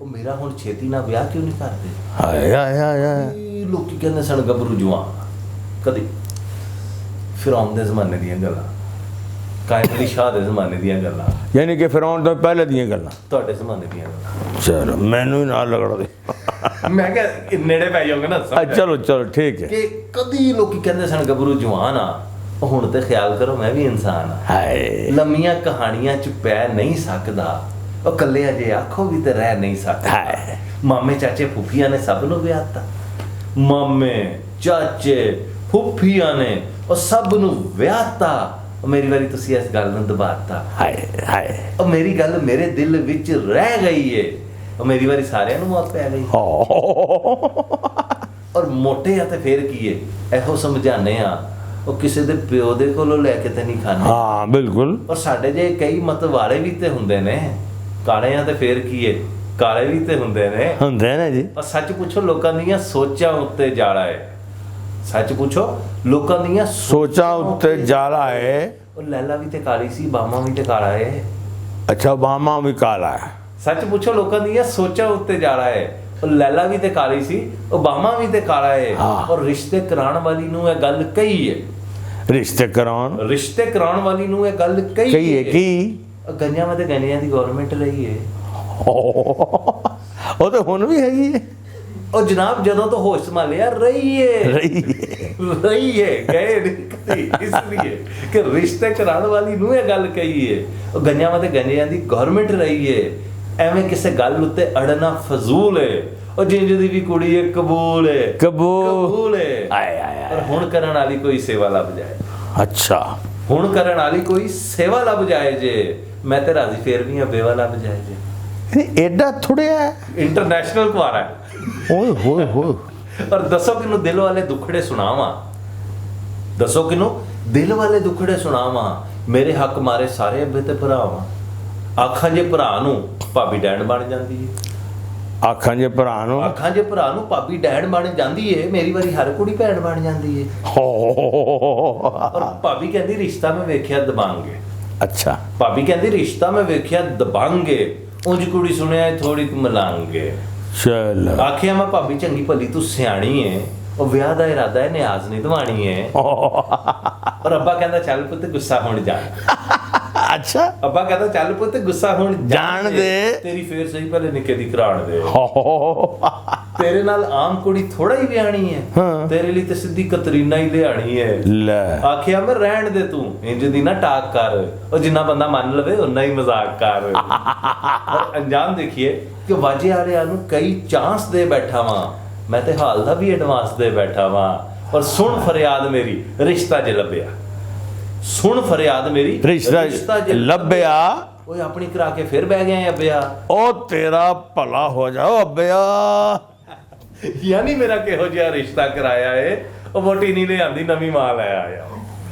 Speaker 2: ਉਹ ਮੇਰਾ ਹੁਣ ਛੇਤੀ ਨਾਲ ਵਿਆਹ ਕਿਉਂ ਨਹੀਂ ਕਰਦੇ।
Speaker 1: ਹਾਏ ਹਾਏ ਹਾਏ
Speaker 2: ਲੋਕੀ ਕਹਿੰਦੇ ਸਨ ਗੱਭਰੂ ਜਵਾਨ, ਕਦੀ ਫਿਰੌਨ ਦੇ ਜ਼ਮਾਨੇ ਦੀਆਂ ਗੱਲਾਂ, ਕਾਇਮ ਅਲੀ ਸ਼ਾਹ ਦੇ ਜ਼ਮਾਨੇ ਦੀਆਂ ਗੱਲਾਂ,
Speaker 1: ਯਾਨੀ ਕਿ ਫਿਰੌਨ ਤੋਂ ਪਹਿਲੇ ਦੀਆਂ ਗੱਲਾਂ,
Speaker 2: ਤੁਹਾਡੇ ਜ਼ਮਾਨੇ ਦੀਆਂ ਗੱਲਾਂ।
Speaker 1: ਚਲੋ ਮੈਨੂੰ ਹੀ ਨਾਲ ਲਗੜ ਦੇ,
Speaker 2: ਮੈਂ ਕਿਹਾ ਨੇੜੇ ਪੈ ਜਾਓਗੇ ਨਾ।
Speaker 1: ਚਲੋ ਚਲੋ ਠੀਕ ਹੈ
Speaker 2: ਕਿ ਕਦੀ ਲੋਕੀ ਕਹਿੰਦੇ ਸਨ ਗੱਭਰੂ ਜਵਾਨ ਆ, ਹੁਣ ਤੇ ਖਿਆਲ ਕਰੋ ਮੈਂ ਵੀ ਇਨਸਾਨ ਆ।
Speaker 1: ਹਾਏ
Speaker 2: ਲੰਮੀਆਂ ਕਹਾਣੀਆਂ ਚ ਪੈ ਨਹੀਂ ਸਕਦਾ, ਉਹ ਕੱਲੇ ਅਜੇ ਆਖੋ ਵੀ ਤੇ ਰਹਿ ਨਹੀਂ ਸਕਦਾ।
Speaker 1: ਹਾਏ
Speaker 2: ਮਾਮੇ ਚਾਚੇ ਫੁੱਫੀਆਂ ਨੇ ਸਭ ਨੂੰ ਵਿਆਹਤਾ, ਮਾਮੇ ਚਾਚੇ ਫੁੱਫੀਆਂ ਨੇ ਉਹ ਸਭ ਨੂੰ ਵਿਆਹਤਾ। ਮੇਰੀ ਵਾਰੀ ਤੁਸੀਂ ਇਸ ਗੱਲ ਨੂੰ ਦਬਾਤਾ,
Speaker 1: ਹਾਏ ਹਾਏ
Speaker 2: ਉਹ ਮੇਰੀ ਗੱਲ ਮੇਰੇ ਦਿਲ ਵਿੱਚ ਰਹਿ ਗਈ ਏ, ਉਹ ਮੇਰੀ ਵਾਰੀ ਸਾਰਿਆਂ ਨੂੰ ਮੌਤ ਪੈ ਗਈ। ਔਰ ਮੋਟੇ ਆ ਤੇ ਫੇਰ ਕੀ ਏ, ਇਹੋ ਸਮਝਾਨੇ ਆ ਉਹ ਕਿਸੇ ਦੇ ਪਿਓ ਦੇ ਕੋਲੋਂ ਲੈ ਕੇ ਤੇ ਨਹੀਂ ਖਾਣੇ।
Speaker 1: ਹਾਂ ਬਿਲਕੁਲ।
Speaker 2: ਔਰ ਸਾਡੇ ਜੇ ਕਈ ਮਤ ਵਾਲੇ ਵੀ ਤੇ ਹੁੰਦੇ ਨੇ, ਕਾਲੇ ਆ ਤੇ ਫੇਰ ਕੀ ਏ, ਕਾਲੇ ਵੀ ਤੇ ਹੁੰਦੇ
Speaker 1: ਨੇ ਜੀ।
Speaker 2: ਔਰ ਸੱਚ ਪੁੱਛੋ ਲੋਕਾਂ ਦੀਆਂ ਸੋਚਾਂ ਉੱਤੇ ਜਾਲਾ ਏ, ਸੱਚ ਪੁੱਛੋ ਲੋਕਾਂ ਦੀਆਂ
Speaker 1: ਸੋਚਾਂ ਉੱਤੇ ਜਾਲਾ ਏ।
Speaker 2: ਉਹ ਲੈਲਾ ਵੀ ਤੇ ਕਾਲੀ ਸੀ, ਬਾਮਾ ਵੀ ਤੇ ਕਾਲਾ ਏ।
Speaker 1: ਅੱਛਾ ਬਾਮਾ ਵੀ ਕਾਲਾ ਹੈ।
Speaker 2: ਸੱਚ ਪੁੱਛੋ ਲੋਕਾਂ ਦੀਆਂ ਸੋਚਾਂ ਉੱਤੇ ਜਾਲਾ ਏ, ਉਹ ਲੈਲਾ ਵੀ ਤੇ ਕਾਲੀ ਸੀ, ਉਹ ਬਾਮਾ ਵੀ ਤੇ ਕਾਲਾ ਏ। ਔਰ ਰਿਸ਼ਤੇ ਕਰਾਉਣ ਵਾਲੀ ਨੂੰ ਇਹ ਗੱਲ ਕਹੀ ਏ, ਰਿਸ਼ਤੇ ਕਰਾਉਣ ਵਾਲੀ ਨੂੰ ਇਹ ਗੱਲ ਕਹੀ ਏ ਕਿ ਗੰਜਾਂ ਵਿੱਚ ਗੰਜਿਆਂ ਦੀ ਗਵਰਨਮੈਂਟ ਰਹੀ ਏ।
Speaker 1: ਉਹ ਤਾਂ ਹੁਣ ਵੀ ਹੈਗੀ ਏ।
Speaker 2: ਉਹ ਜਨਾਬ ਜਦੋਂ ਤੋਂ ਹੋਸ਼ ਸੰਭਾਲਿਆ ਰਹੀਏ ਗਏ ਨਹੀਂ ਕਦੀ, ਇਸ ਲਈ ਕਿ ਰਿਸ਼ਤੇ ਕਰਾਉਣ ਵਾਲੀ ਨੂੰ ਇਹ ਗੱਲ ਕਹੀ ਏ, ਉਹ ਗੰਜਾਂ ਵਿੱਚ ਗੰਜਿਆਂ ਦੀ ਗਵਰਨਮੈਂਟ ਰਹੀ ਏ। ਐਵੇਂ ਕਿਸੇ ਗੱਲ ਉੱਤੇ ਅੜਨਾ ਫਜ਼ੂਲ ਏ। ਉਹ ਜਿੰਜ ਦੀ ਵੀ ਕੁੜੀ ਏ ਕਬੂਲ ਏ, ਕਬੂਲ ਏ। ਪਰ ਹੁਣ ਕਰਨ ਵਾਲੀ ਕੋਈ ਸੇਵਾ ਲੱਭ ਜਾਏ। ਅੱਛਾ ਹੁਣ ਕਰਨ ਵਾਲੀ ਕੋਈ ਸੇਵਾ ਲੱਭ ਜਾਏ ਜੇ, ਮੈਂ ਤੇ ਰਾਜ਼ੀ ਫੇਰ ਵੀ ਆ ਬੇਵਾ ਲੱਭ ਜਾਏ ਜੇ।
Speaker 1: ਐਡਾ ਥੋੜਿਆ
Speaker 2: ਇੰਟਰਨੈਸ਼ਨਲ ਕੁਆਰਾ
Speaker 1: ਓਏ ਹੋਏ ਹੋਏ।
Speaker 2: ਪਰ ਦੱਸੋ ਕਿਨੂੰ ਦਿਲ ਵਾਲੇ ਦੁੱਖੜੇ ਸੁਣਾਵਾਂ, ਦੱਸੋ ਕਿਨੂੰ ਦਿਲ ਵਾਲੇ ਦੁੱਖੜੇ ਸੁਣਾਵਾਂ। ਮੇਰੇ ਹੱਕ ਮਾਰੇ ਸਾਰੇ ਅੱਬੇ ਤੇ ਭਰਾਵਾਂ, ਆਖਾਂ ਜੇ ਭਰਾ ਨੂੰ ਭਾਬੀ ਡੈਣ ਬਣ ਜਾਂਦੀ ਏ, ਆਖਾਂ ਜੇ ਭਰਾ ਨੂੰ ਭਾਬੀ ਡੈਣ ਬਣ ਜਾਂਦੀ ਏ। ਮੇਰੀ ਵਾਰੀ ਹਰ ਕੁੜੀ ਭੈਣ ਬਣ ਜਾਂਦੀ ਏ। ਔਰ ਭਾਬੀ ਕਹਿੰਦੀ ਰਿਸ਼ਤਾ ਮੈਂ ਵੇਖਿਆ ਦਬਾਂਗੇ। ਅੱਛਾ ਭਾਬੀ ਕਹਿੰਦੀ ਰਿਸ਼ਤਾ ਮੈਂ ਵੇਖਿਆ ਦਬਾਂਗੇ, ਉਂਝ ਕੁੜੀ ਸੁਣਿਆ ਥੋੜੀ ਕੁ ਮਲਾਂਗੇ। ਚਲ ਆਖਿਆ ਮੈਂ ਭਾਬੀ ਚੰਗੀ ਭਲੀ ਤੂੰ ਸਿਆਣੀ ਏ, ਉਹ ਵਿਆਹ ਦਾ ਇਰਾਦਾ ਹੈ ਨਿਆਜ਼ ਨਹੀਂ ਦਵਾਣੀ ਏ। ਔਰ ਅੱਬਾ ਕਹਿੰਦਾ ਚੱਲ ਪੁੱਤ ਗੁੱਸਾ ਹੁਣ ਜਾਣ। ਅੱਛਾ ਅੱਬਾ ਕਹਿੰਦਾ ਚੱਲ ਪੁੱਤ ਗੁੱਸਾ ਹੁਣ ਜਾਣ ਦੇ, ਤੇਰੀ ਫੇਰ ਸਹੀ ਪਹਿਲੇ ਨਿੱਕੇ ਦੀ ਕਰਾਣ ਦੇ। ਤੇਰੇ ਨਾਲ ਆਮ ਕੁੜੀ ਥੋੜਾ ਹੀ ਵਿਆਹਣੀ ਹੈ, ਤੇਰੇ ਲਈ ਤੇ ਸਿੱਧੀ ਕਤਰੀਨਾ ਹੀ ਲਿਆਣੀ ਹੈ। ਆਖਿਆ ਮੈਂ ਰਹਿਣ ਦੇ ਤੂੰ ਇੰਜ ਦੀ ਨਾ ਟਾਕ ਕਰ, ਉਹ ਜਿੰਨਾ ਬੰਦਾ ਮੰਨ ਲਵੇ ਉਨਾ ਹੀ ਮਜ਼ਾਕ ਕਰ। ਔਰ ਅੰਜਾਮ ਦੇਖੀਏ ਕਿ ਵਾਜੇ ਵਾਲਿਆਂ ਨੂੰ ਕਈ ਚਾਂਸ ਦੇ ਬੈਠਾ ਵਾਂ, ਮੈਂ ਤੇ ਹਾਲ ਦਾ ਵੀ ਐਡਵਾਂਸ ਦੇ ਬੈਠਾ ਵਾਂ। ਔਰ ਸੁਣ ਫਰਿਆਦ ਮੇਰੀ ਰਿਸ਼ਤਾ ਜੇ ਲੱਭਿਆ, ਸੁਣ ਫਰਿਆਦ ਮੇਰੀ ਰਿਸ਼ਤਾ ਜੇ ਲੱਭਿਆ। ਓਏ ਆਪਣੀ ਕਰਾ ਕੇ ਫਿਰ ਬਹਿ ਗਏ ਅੱਬਿਆ। ਉਹ ਤੇਰਾ ਭਲਾ ਹੋ ਜਾਓ ਅੱਬਿਆ। ਯਾਨੀ ਮੇਰਾ ਕਿਹੋ ਜਿਹਾ ਰਿਸ਼ਤਾ ਕਰਾਇਆ ਏ, ਉਹ ਵੋਟੀ ਨਹੀਂ ਲਿਆਂਦੀ ਨਵੀਂ ਮਾਂ ਲੈ ਆਇਆ।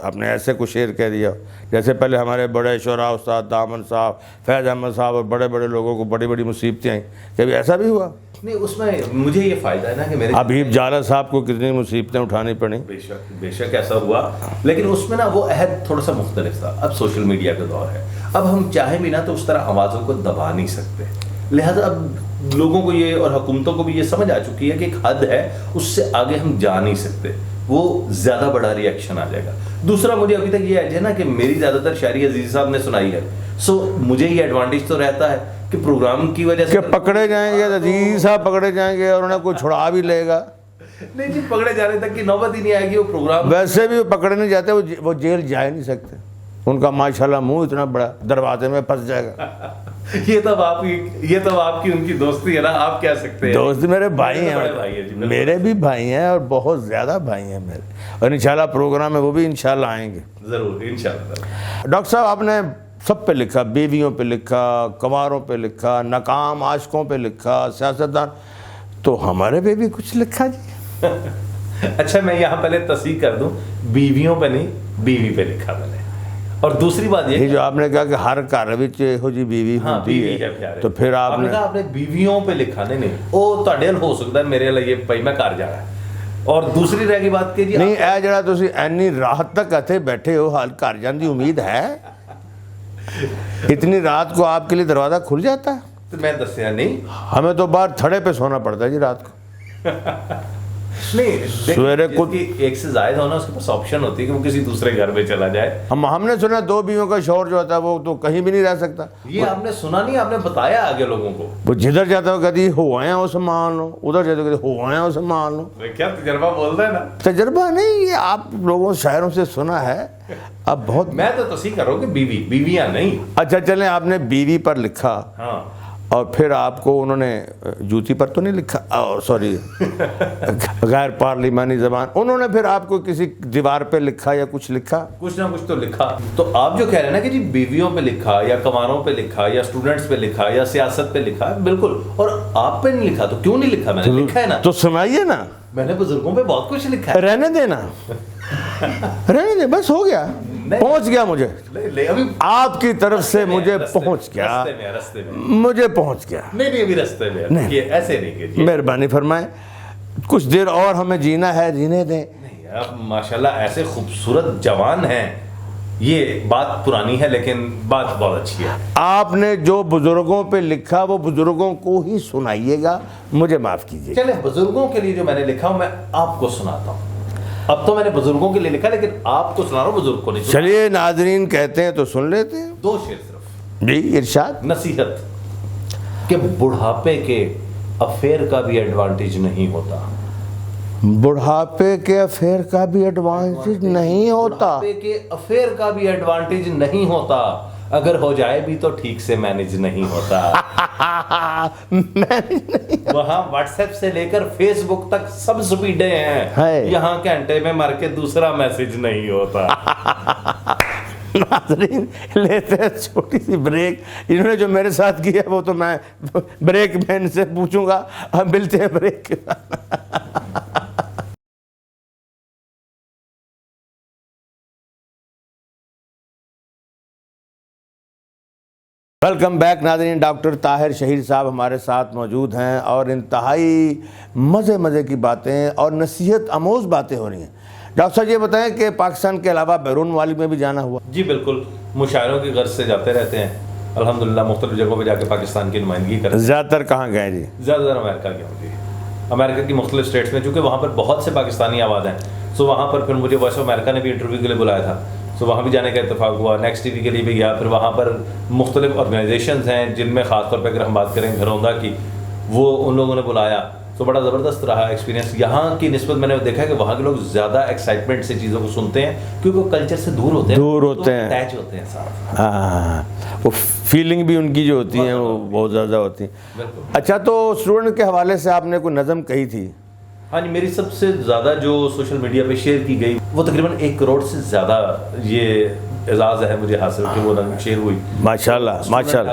Speaker 1: آپ نے ایسے کوئی شعر کہہ دیا ہو, جیسے پہلے ہمارے بڑے شعراء استاد دامن صاحب, فیض احمد صاحب اور بڑے بڑے لوگوں کو بڑی بڑی مصیبتیں آئیں, کبھی ایسا بھی ہوا؟
Speaker 2: نہیں, اس میں مجھے یہ فائدہ ہے نا کہ میرے
Speaker 1: حبیب جالہ صاحب کو کتنی مصیبتیں اٹھانی پڑیں.
Speaker 2: بے شک ایسا ہوا, لیکن اس میں نا وہ عہد تھوڑا سا مختلف تھا. اب سوشل میڈیا کا دور ہے, اب ہم چاہیں بھی نا تو اس طرح آوازوں کو دبا نہیں سکتے, لہذا اب لوگوں کو یہ اور حکومتوں کو بھی یہ سمجھ آ چکی ہے کہ ایک حد ہے, اس سے آگے ہم جا نہیں سکتے, وہ زیادہ بڑا ری ایکشن آ جائے گا. دوسرا مجھے ابھی تک یہ ہے نا کہ میری زیادہ تر شاعری عزیز صاحب نے سنائی ہے, سو مجھے یہ ایڈوانٹیج تو رہتا ہے کہ پروگرام کی وجہ سے
Speaker 1: کہ پکڑے جائیں گے, عزیز صاحب پکڑے جائیں گے اور انہیں کوئی چھڑا بھی لے گا.
Speaker 2: نہیں جی, پکڑے جانے تک کی نوبت ہی نہیں آئے گی. وہ پروگرام
Speaker 1: ویسے بھی پکڑے نہیں جاتے, وہ جیل جا ہی نہیں سکتے, ان کا ماشاءاللہ منہ اتنا بڑا, دروازے میں پھنس جائے گا.
Speaker 2: یہ تب آپ کی ان کی دوستی ہے نا, آپ کہہ سکتے ہیں
Speaker 1: دوست میرے بھائی ہیں, میرے بھی بھائی ہیں اور بہت زیادہ بھائی ہیں میرے, اور انشاءاللہ پروگرام میں وہ بھی انشاءاللہ آئیں گے
Speaker 2: ضرور انشاءاللہ.
Speaker 1: ڈاکٹر صاحب آپ نے سب پہ لکھا, بیویوں پہ لکھا, کنواروں پہ لکھا, ناکام عاشقوں پہ لکھا, سیاستدان, تو ہمارے پہ بھی کچھ لکھا جی.
Speaker 2: اچھا میں یہاں پہلے تصحیح کر دوں, بیویوں پہ نہیں بیوی پہ لکھا میں نے. اور دوسری بات یہ
Speaker 1: جو آپ نے کہا کہ ہر گھر وچ ہو جی بیوی ہوتی ہے, تو پھر آپ
Speaker 2: نے بیویوں پہ لکھا. نہیں وہ تہاڈے ہو سکتا ہے, میرے لیے بھائی میں گھر جا رہا ہے. اور دوسری رہ گئی بات کہ جی
Speaker 1: نہیں اے جڑا تسی اینی رات تک اتھے بیٹھے ہو, حال گھر جان دی امید ہے؟ اتنی رات کو آپ کے لیے دروازہ کھل جاتا ہے؟
Speaker 2: تو میں دسیا نہیں,
Speaker 1: ہمیں تو باہر تھڑے پہ سونا پڑتا ہے جی رات کو.
Speaker 2: نہیں
Speaker 1: سویرے کو
Speaker 2: ایک سے زائد ہونا, اس کے پاس آپشن ہوتی ہے کہ وہ کسی دوسرے گھر میں چلا جائے.
Speaker 1: ہم نے سنا 2 بیویوں کا شوہر جو ہوتا ہے وہ تو کہیں بھی نہیں رہ سکتا.
Speaker 2: یہ آپ نے سنا نہیں, آپ نے بتایا آگے لوگوں کو.
Speaker 1: وہ جدھر جاتا ہو کہتی ہو آئے ہیں اسے مان لو, ادھر جاتا ہو کہتی ہو آئے ہیں اسے مان لو.
Speaker 2: کیا تجربہ بولتا ہے نا,
Speaker 1: تجربہ نہیں, یہ آپ لوگوں شاعروں سے سنا ہے. اب بہت
Speaker 2: میں تو تصحیح کر رہا ہوں کہ بیویاں نہیں.
Speaker 1: اچھا چلیں, آپ نے بیوی پر لکھا,
Speaker 2: ہاں,
Speaker 1: اور پھر آپ کو انہوں نے جوتی پر تو نہیں لکھا, سوری غیر پارلیمانی زبان, انہوں نے پھر آپ کو کسی دیوار پہ لکھا یا کچھ لکھا؟
Speaker 2: کچھ نہ کچھ تو لکھا. تو آپ جو کہہ رہے ہیں نا کہ جی بیویوں پہ لکھا یا کنواروں پہ لکھا یا اسٹوڈنٹس پہ لکھا یا سیاست پہ لکھا, بالکل. اور آپ پہ نہیں لکھا تو کیوں نہیں لکھا؟ میں نے لکھا ہے نا.
Speaker 1: تو سنائیے نا.
Speaker 2: میں نے بزرگوں پہ بہت کچھ لکھا ہے.
Speaker 1: رہنے دینا, رہنے دے, بس ہو گیا, پہنچ گیا مجھے آپ کی طرف سے, مجھے پہنچ گیا, مجھے پہنچ گیا.
Speaker 2: نہیں ابھی رستے میں, ایسے نہیں کہ
Speaker 1: مہربانی فرمائیں, کچھ دیر اور ہمیں جینا ہے, جینے دیں.
Speaker 2: آپ ماشاءاللہ ایسے خوبصورت جوان ہیں, یہ بات پرانی ہے لیکن بات بہت اچھی ہے.
Speaker 1: آپ نے جو بزرگوں پہ لکھا وہ بزرگوں کو ہی سنائیے گا, مجھے معاف کیجیے.
Speaker 2: چلیں بزرگوں کے لیے جو میں نے لکھا ہوں میں آپ کو سناتا ہوں. اب تو میں نے بزرگوں کے لیے لکھا لیکن آپ کو سنا رہا ہوں, بزرگ کو نہیں.
Speaker 1: چلیے ناظرین کہتے ہیں تو سن لیتے ہیں.
Speaker 2: 2 شعر صرف.
Speaker 1: جی ارشاد.
Speaker 2: نصیحت کہ بڑھاپے کے افیئر کا بھی ایڈوانٹیج نہیں ہوتا.
Speaker 1: بڑھاپے کے افیئر کا بھی ایڈوانٹیج نہیں ہوتا.
Speaker 2: بڑھاپے کے افیئر کا بھی ایڈوانٹیج نہیں ہوتا, اگر ہو جائے بھی تو ٹھیک سے مینیج نہیں ہوتا. وہاں واٹس ایپ سے لے کر فیس بک تک سب سپیڈیں ہیں, یہاں گھنٹے میں مر کے دوسرا میسج نہیں ہوتا.
Speaker 1: ناظرین لیتے ہیں چھوٹی سی بریک. انہوں نے جو میرے ساتھ کیا وہ تو میں بریک میں ان سے پوچھوں گا. ہم ملتے ہیں بریک کے بعد. ویلکم بیک ناظرین. ڈاکٹر طاہر شہید صاحب ہمارے ساتھ موجود ہیں اور انتہائی مزے کی باتیں اور نصیحت آموز باتیں ہو رہی ہیں. ڈاکٹر صاحب یہ بتائیں کہ پاکستان کے علاوہ بیرون ممالک میں بھی جانا ہوا؟
Speaker 2: جی بالکل, مشاعروں کی غرض سے جاتے رہتے ہیں الحمدللہ, مختلف جگہوں پہ جا کے پاکستان کی نمائندگی کرتے ہیں.
Speaker 1: زیادہ تر کہاں گئے جی؟
Speaker 2: زیادہ تر امریکہ گیا ہوں جی. امریکہ کی مختلف اسٹیٹس میں, چونکہ وہاں پر بہت سے پاکستانی آباد ہیں, سو وہاں پر پھر مجھے وائس آف امریکہ نے بھی انٹرویو کے لیے بلایا تھا, سو وہاں بھی جانے کا اتفاق ہوا. نیکسٹ ٹی وی کے لیے بھی گیا. پھر وہاں پر مختلف آرگنائزیشنز ہیں جن میں خاص طور پہ اگر ہم بات کریں گھروندہ کی, وہ ان لوگوں نے بلایا, تو بڑا زبردست رہا ایکسپیرینس. یہاں کی نسبت میں نے دیکھا کہ وہاں کے لوگ زیادہ ایکسائٹمنٹ سے چیزوں کو سنتے ہیں کیونکہ وہ کلچر سے دور ہوتے ہیں, اٹیچ ہوتے ہیں ساتھ.
Speaker 1: ہاں, وہ فیلنگ بھی ان کی جو ہوتی ہیں وہ بہت زیادہ ہوتی ہیں. اچھا, تو اسٹوڈنٹ کے حوالے سے آپ نے کوئی نظم کہی تھی؟
Speaker 2: ہاں جی, میری سب سے زیادہ جو سوشل میڈیا پہ شیئر کی گئی وہ تقریباً 1 کروڑ سے زیادہ یہ اعزاز ہے مجھے حاصل کہ وہ شیئر ہوئی.
Speaker 1: ماشاءاللہ ماشاءاللہ.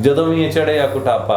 Speaker 2: ਜਦੋਂ ਵੀ ਇਹ ਚੜਿਆ ਕੁਟਾਪਾ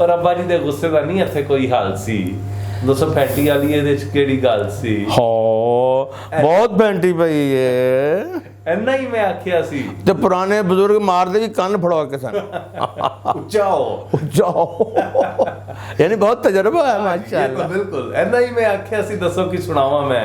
Speaker 2: ਔਰ ਅੱਬਾ ਜੀ ਦੇ ਗੁੱਸੇ ਦਾ ਨਹੀਂ ਇੱਥੇ ਕੋਈ ਹਾਲ ਸੀ। 235 ਵਾਲੀ ਇਹਦੇ ਚ ਕਿਹੜੀ ਗੱਲ ਸੀ।
Speaker 1: ਹੋ ਬਹੁਤ ਬੈਂਟੀ ਪਈ ਏ।
Speaker 2: ਇੰਨਾ ਹੀ ਮੈਂ ਆਖਿਆ ਸੀ।
Speaker 1: ਤੇ ਪੁਰਾਣੇ ਬਜ਼ੁਰਗ ਮਾਰਦੇ ਵੀ ਕੰਨ ਫੜਵਾ ਕੇ ਸਨ।
Speaker 2: ਉੱਚਾ ਹੋ
Speaker 1: ਯਾਨੀ ਬਹੁਤ ਤਜਰਬਾ ਹੈ ਮਾਸ਼ਾਅੱਲਾ।
Speaker 2: ਬਿਲਕੁਲ ਇੰਨਾ ਹੀ ਮੈਂ ਆਖਿਆ ਸੀ। ਦੱਸੋ ਕੀ ਸੁਣਾਵਾਂ ਮੈਂ,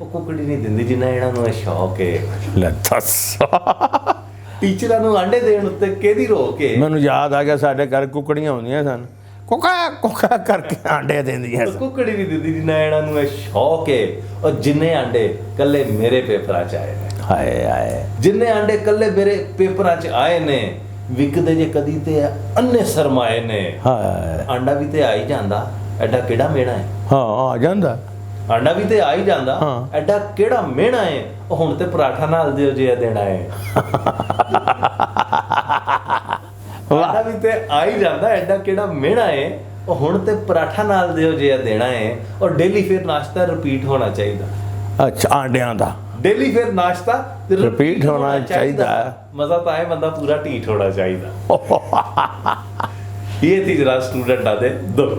Speaker 2: ਉਹ ਕੁਕੜੀ ਨਹੀਂ ਦਿੰਦੀ ਜਿੰਨਾ ਇਹਨਾਂ ਨੂੰ ਸ਼ੌਕ ਹੈ।
Speaker 1: ਲੈ ਦੱਸ,
Speaker 2: ਟੀਚਰਾਂ ਨੂੰ ਆਂਡੇ ਦੇਣ ਉੱਤੇ ਕਿਹਦੀ ਰੋਕ ਹੈ।
Speaker 1: ਮੈਨੂੰ ਯਾਦ ਆ ਗਿਆ ਸਾਡੇ ਘਰ ਕੁਕੜੀਆਂ ਹੁੰਦੀਆਂ ਸਨ, ਕੁਕਾ ਕੁਕਾ ਕਰਕੇ ਆਂਡੇ ਦਿੰਦੀਆਂ ਸਨ।
Speaker 2: ਕੁਕੜੀ ਨਹੀਂ ਦਿੰਦੀ ਜਿੰਨਾ ਇਹਨਾਂ ਨੂੰ ਸ਼ੌਕ ਹੈ। ਔਰ ਜਿੰਨੇ ਆਂਡੇ ਕੱਲੇ ਮੇਰੇ ਪੇਪਰਾਂ 'ਚ ਆਏ ਨੇ,
Speaker 1: ਹਾਏ ਹਾਏ,
Speaker 2: ਜਿੰਨੇ ਆਂਡੇ ਕੱਲੇ ਮੇਰੇ ਪੇਪਰਾਂ 'ਚ ਆਏ ਨੇ, ਵਿਕਦੇ ਜੇ ਕਦੀ ਤੇ ਅੰਨੇ ਸਰਮਾਏ ਨੇ।
Speaker 1: ਹਾਏ,
Speaker 2: ਆਂਡਾ ਵੀ ਤੇ ਆ ਹੀ ਜਾਂਦਾ, ਐਡਾ ਕਿਹੜਾ ਮੇਣਾ ਹੈ।
Speaker 1: ਹਾਂ ਆ ਜਾਂਦਾ,
Speaker 2: ਆਂਡਾ ਵੀ ਤੇ ਆ ਹੀ ਜਾਂਦਾ, ਐਡਾ ਕਿਹੜਾ ਮਿਹਣਾ ਹੈ। ਉਹ ਹੁਣ ਤੇ ਪਰਾਠਾ ਨਾਲ ਦਿਓ ਜੇ ਦੇਣਾ ਹੈ। ਆਂਡਾ ਵੀ ਤੇ ਆ ਹੀ ਜਾਂਦਾ, ਐਡਾ ਕਿਹੜਾ ਮਿਹਣਾ ਹੈ। ਉਹ ਹੁਣ ਤੇ ਪਰਾਠਾ ਨਾਲ ਦਿਓ ਜੇ ਦੇਣਾ ਹੈ। ਔਰ ਡੇਲੀ ਫਿਰ ਨਾਸ਼ਤਾ ਰਿਪੀਟ ਹੋਣਾ ਚਾਹੀਦਾ।
Speaker 1: ਅੱਛਾ, ਆਂਡਿਆਂ ਦਾ
Speaker 2: ਡੇਲੀ ਫਿਰ ਨਾਸ਼ਤਾ
Speaker 1: ਰਿਪੀਟ ਹੋਣਾ ਚਾਹੀਦਾ।
Speaker 2: ਮਜ਼ਾ ਤਾਂ ਆਏ, ਬੰਦਾ ਪੂਰਾ ਢੀਠ ਹੋਣਾ ਚਾਹੀਦਾ। ਇਹ ਸੀ ਜਰਾ ਸਟੂਡੈਂਟਾਂ ਦੇ ਦੁੱਖ।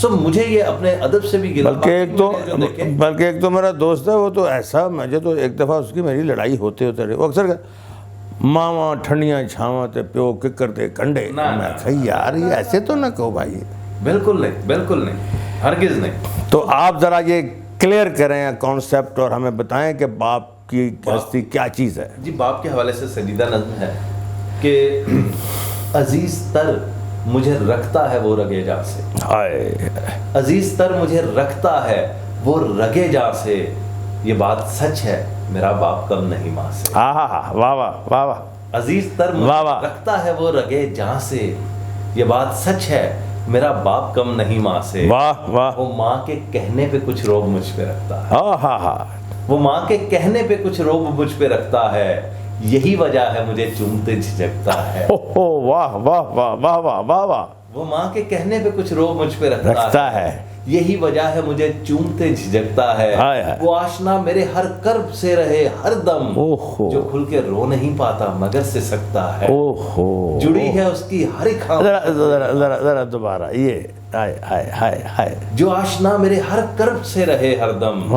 Speaker 2: مجھے یہ اپنے ادب سے بھی گلا،
Speaker 1: بلکہ ایک تو میرا دوست ہے، وہ تو ایسا، مجھے تو ایک دفعہ اس کی میری لڑائی ہوتے رہی، وہ اکثر ماما ٹھنڈیاں چھاواں تے پیو ککر تے کنڈے، میں کہا یار یہ ایسے تو نہ کہو بھائی،
Speaker 2: بالکل نہیں، بالکل نہیں، ہرگز نہیں۔
Speaker 1: تو آپ ذرا یہ کلیئر کریں کانسیپٹ اور ہمیں بتائیں کہ باپ کی ہستی کیا چیز ہے۔
Speaker 2: جی باپ کے حوالے سے سجیدہ نظم ہے کہ عزیز تر مجھے رکھتا ہے وہ رگے جا سے، عزیز تر مجھے رکھتا ہے وہ رگے جا سے، یہ بات سچ ہے میرا باپ کم نہیں ماں سے۔
Speaker 1: واہ واہ واہ واہ،
Speaker 2: عزیز تر مجھے رکھتا ہے وہ رگے جا سے، یہ بات سچ ہے میرا باپ کم نہیں ماں سے۔
Speaker 1: واہ واہ،
Speaker 2: وہ ماں کے کہنے پہ کچھ روب مجھ پہ رکھتا ہے، وہ ماں کے کہنے پہ کچھ روب مجھ پہ رکھتا ہے، یہی وجہ ہے مجھے چومتے جھجکتا ہے۔
Speaker 1: واہ واہ واہ واہ واہ واہ واہ،
Speaker 2: وہ ماں کے کہنے پہ کچھ روب مجھ پہ رکھتا ہے، یہی وجہ ہے مجھے چومتے جھجکتا ہے۔ وہ آشنا میرے ہر کرب سے رہے ہر دم، جو کھل کے رو نہیں پاتا مگر سے سکتا ہے، جڑی ہے اس کی ہر ایک
Speaker 1: ذرا دوبارہ یہ
Speaker 2: جو آشنا میرے ہر کرب سے رہے ہر دم،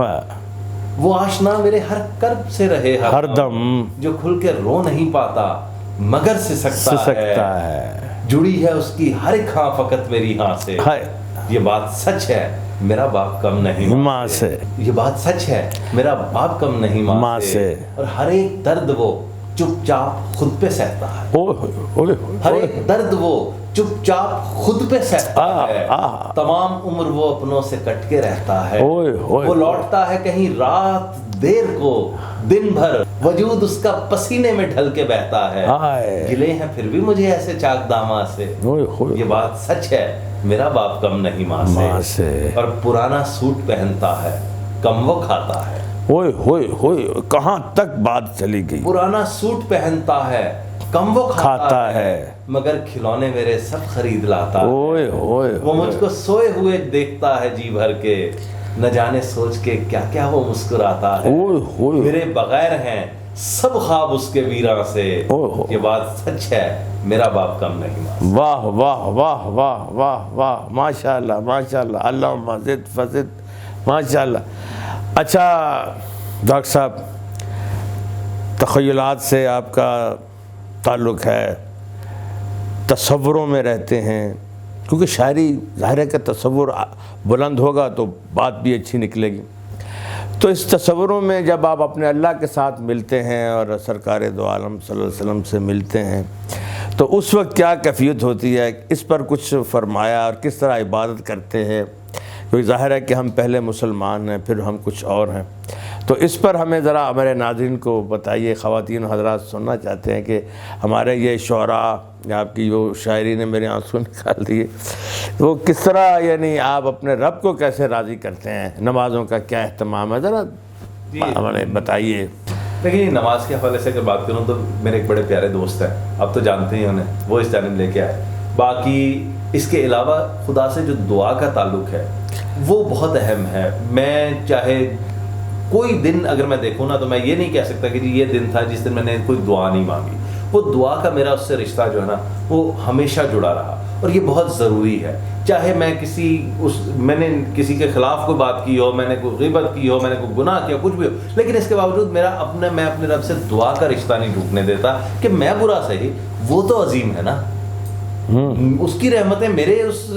Speaker 2: وہ آشنا میرے ہر کرب سے رہے ہر دم، جو کھل کے رو نہیں پاتا مگر سے سکتا ہے، جڑی ہے اس کی ہر ایک ہاں فقط میری ہاں سے، یہ بات سچ ہے میرا باپ کم نہیں ماں سے، یہ بات سچ ہے میرا باپ کم نہیں ماں سے، اور ہر ایک درد وہ چپ چاپ خود پہ سہتا ہے، ہر ایک درد وہ چپ چاپ خود پہ سہتا ہے، تمام عمر وہ اپنوں سے کٹ کے رہتا ہے، وہ لوٹتا ہے کہیں رات دیر کو دن بھر، وجود اس کا پسینے میں ڈھل کے بہتا ہے، گلے ہیں پھر بھی مجھے ایسے چاک داما سے، یہ بات سچ ہے میرا باپ کم نہیں ماں سے، اور پرانا سوٹ پہنتا ہے کم وہ کھاتا ہے،
Speaker 1: کہاں تک بات چلی گئی،
Speaker 2: پرانا سوٹ پہنتا ہے کم وہ کھاتا ہے، مگر کھلونے میرے سب خرید لاتا ہے، وہ مجھ کو سوئے ہوئے دیکھتا ہے جی بھر کے، نہ جانے سوچ کے کیا کیا وہ مسکراتا ہے، میرے بغیر ہیں سب خواب اس کے ویراں سے، یہ بات سچ ہے میرا باپ کم نہیں ماں۔
Speaker 1: واہ واہ واہ واہ واہ واہ، ماشاء اللہ ماشاء اللہ، اللہم زد فزد، ماشاء اللہ۔ اچھا ڈاکٹر صاحب، تخیلات سے آپ کا تعلق ہے، تصوروں میں رہتے ہیں، کیونکہ شاعری ظاہر ہے کہ تصور بلند ہوگا تو بات بھی اچھی نکلے گی، تو اس تصوروں میں جب آپ اپنے اللہ کے ساتھ ملتے ہیں اور سرکار دو عالم صلی اللہ علیہ وسلم سے ملتے ہیں تو اس وقت کیا کیفیت ہوتی ہے، اس پر کچھ فرمایا اور کس طرح عبادت کرتے ہیں، کیونکہ ظاہر ہے کہ ہم پہلے مسلمان ہیں پھر ہم کچھ اور ہیں، تو اس پر ہمیں ذرا ہمارے ناظرین کو بتائیے، خواتین و حضرات سننا چاہتے ہیں کہ ہمارے یہ شعراء، آپ کی جو شاعری نے میرے آنسو نکال دیے، وہ کس طرح یعنی آپ اپنے رب کو کیسے راضی کرتے ہیں، نمازوں کا کیا اہتمام ہے، ذرا ہمیں بتائیے۔
Speaker 2: دیکھیے نماز کے حوالے سے اگر بات کروں تو میرے ایک بڑے پیارے دوست ہیں، اب تو جانتے ہی انہیں، وہ اس جانب لے کے آئے، باقی اس کے علاوہ خدا سے جو دعا کا تعلق ہے وہ بہت اہم ہے۔ میں چاہے کوئی دن اگر میں دیکھوں نا تو میں یہ نہیں کہہ سکتا کہ جی یہ دن تھا جس دن میں نے کوئی دعا نہیں مانگی، وہ دعا کا میرا اس سے رشتہ جو ہے نا وہ ہمیشہ جڑا رہا، اور یہ بہت ضروری ہے، چاہے میں میں نے کسی کے خلاف کوئی بات کی ہو، میں نے کوئی غیبت کی ہو، میں نے کوئی گناہ کیا، کچھ بھی ہو، لیکن اس کے باوجود میں اپنے رب سے دعا کا رشتہ نہیں ٹوٹنے دیتا کہ میں برا صحیح، وہ تو عظیم ہے نا، اس کی رحمتیں میرے اس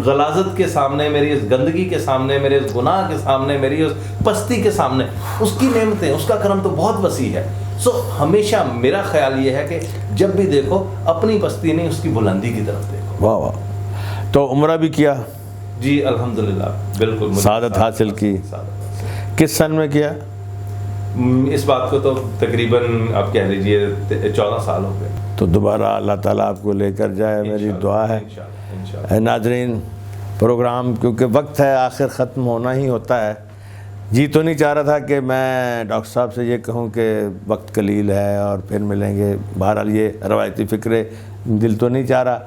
Speaker 2: غلاظت کے سامنے، میری اس گندگی کے سامنے، میرے اس گناہ کے سامنے، میری اس پستی کے سامنے، اس کی نعمتیں، اس کا کرم تو بہت وسیع ہے۔ ہمیشہ میرا خیال یہ ہے کہ جب بھی دیکھو اپنی پستی نہیں، اس کی بلندی کی طرف دیکھو۔
Speaker 1: واہ واہ، تو عمرہ بھی کیا؟
Speaker 2: جی الحمدللہ، بالکل
Speaker 1: سعادت حاصل کی۔ کس سن میں کیا؟
Speaker 2: اس بات کو تو تقریباً آپ کہہ لیجئے 14 سال ہو گئے۔
Speaker 1: تو دوبارہ اللہ تعالیٰ آپ کو لے کر جائے، میری دعا ہے۔ ناظرین، پروگرام کیونکہ وقت ہے آخر ختم ہونا ہی ہوتا ہے، جی تو نہیں چاہ رہا تھا کہ میں ڈاکٹر صاحب سے یہ کہوں کہ وقت قلیل ہے اور پھر ملیں گے، بہرحال یہ روایتی فکرے دل تو نہیں چاہ رہا،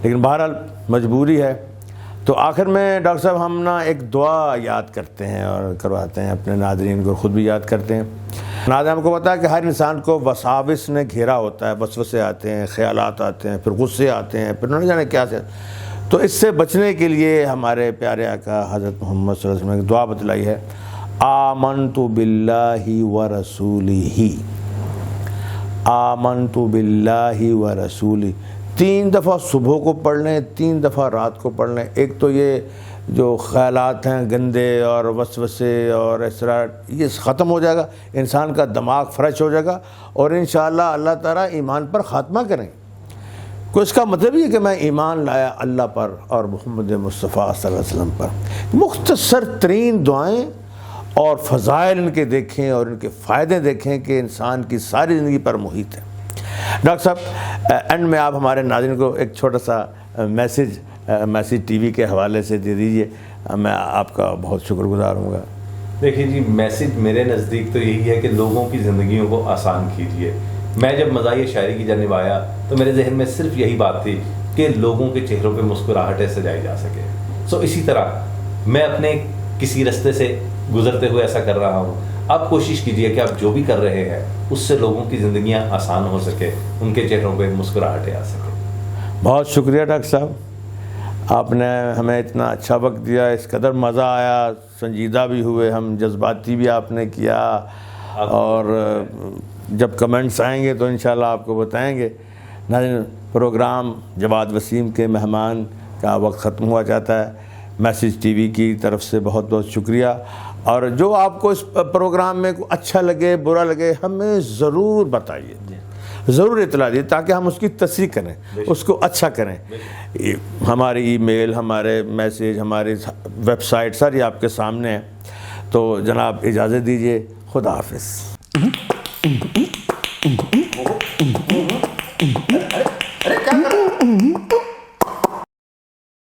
Speaker 1: لیکن بہرحال مجبوری ہے۔ تو آخر میں ڈاکٹر صاحب ہم نا ایک دعا یاد کرتے ہیں اور کرواتے ہیں اپنے ناظرین کو، خود بھی یاد کرتے ہیں۔ ناظرین ہم کو پتا ہے کہ ہر انسان کو وساوس نے گھیرا ہوتا ہے، وسوسے آتے ہیں، خیالات آتے ہیں، پھر غصے آتے ہیں، پھر نہ جانے کیا سے، تو اس سے بچنے کے لیے ہمارے پیارے آقا حضرت محمد صلی اللہ علیہ وسلم نے دعا بتلائی ہے، آمنت باللہ ورسولہ، آمنت باللہ ورسولہ، 3 دفعہ صبح کو پڑھ لیں، 3 دفعہ رات کو پڑھ لیں۔ ایک تو یہ جو خیالات ہیں گندے اور وسوسے اور اس طرح، یہ ختم ہو جائے گا، انسان کا دماغ فریش ہو جائے گا، اور انشاءاللہ اللہ تعالیٰ ایمان پر خاتمہ کریں۔ کو اس کا مطلب یہ کہ میں ایمان لایا اللہ پر اور محمد مصطفیٰ صلی اللہ علیہ وسلم پر۔ مختصر ترین دعائیں اور فضائل ان کے دیکھیں اور ان کے فائدے دیکھیں کہ انسان کی ساری زندگی پر محیط ہے۔ ڈاکٹر صاحب، اینڈ میں آپ ہمارے ناظرین کو ایک چھوٹا سا میسیج ٹی وی کے حوالے سے دے دیجئے، میں آپ کا بہت شکر گزار ہوں گا۔
Speaker 2: دیکھیے جی، میسیج میرے نزدیک تو یہی ہے کہ لوگوں کی زندگیوں کو آسان کیجیے۔ میں جب مزاحیہ شاعری کی جانب آیا تو میرے ذہن میں صرف یہی بات تھی کہ لوگوں کے چہروں پہ مسکراہٹیں سجائی جا سکے۔ اسی طرح میں اپنے کسی رستے سے گزرتے ہوئے ایسا کر رہا ہوں، آپ کوشش کیجئے کہ آپ جو بھی کر رہے ہیں اس سے لوگوں کی زندگیاں آسان ہو سکے، ان کے چہروں پہ مسکراہٹیں آ سکے۔
Speaker 1: بہت شکریہ ڈاکٹر صاحب، آپ نے ہمیں اتنا اچھا وقت دیا، اس قدر مزہ آیا، سنجیدہ بھی ہوئے ہم، جذباتی بھی آپ نے کیا، اور جب کمنٹس آئیں گے تو انشاءاللہ آپ کو بتائیں گے۔ ناظرین، پروگرام جواد وسیم کے مہمان کا وقت ختم ہوا چاہتا ہے۔ میسیج ٹی وی کی طرف سے بہت بہت شکریہ، اور جو آپ کو اس پروگرام میں اچھا لگے برا لگے ہمیں ضرور بتائیے، ضرور اطلاع دیے تاکہ ہم اس کی تصحیح کریں، اس کو اچھا کریں۔ ہماری ای میل، ہمارے میسیج، ہماری ویب سائٹ ساری آپ کے سامنے ہے۔ تو جناب اجازت دیجیے، خدا حافظ۔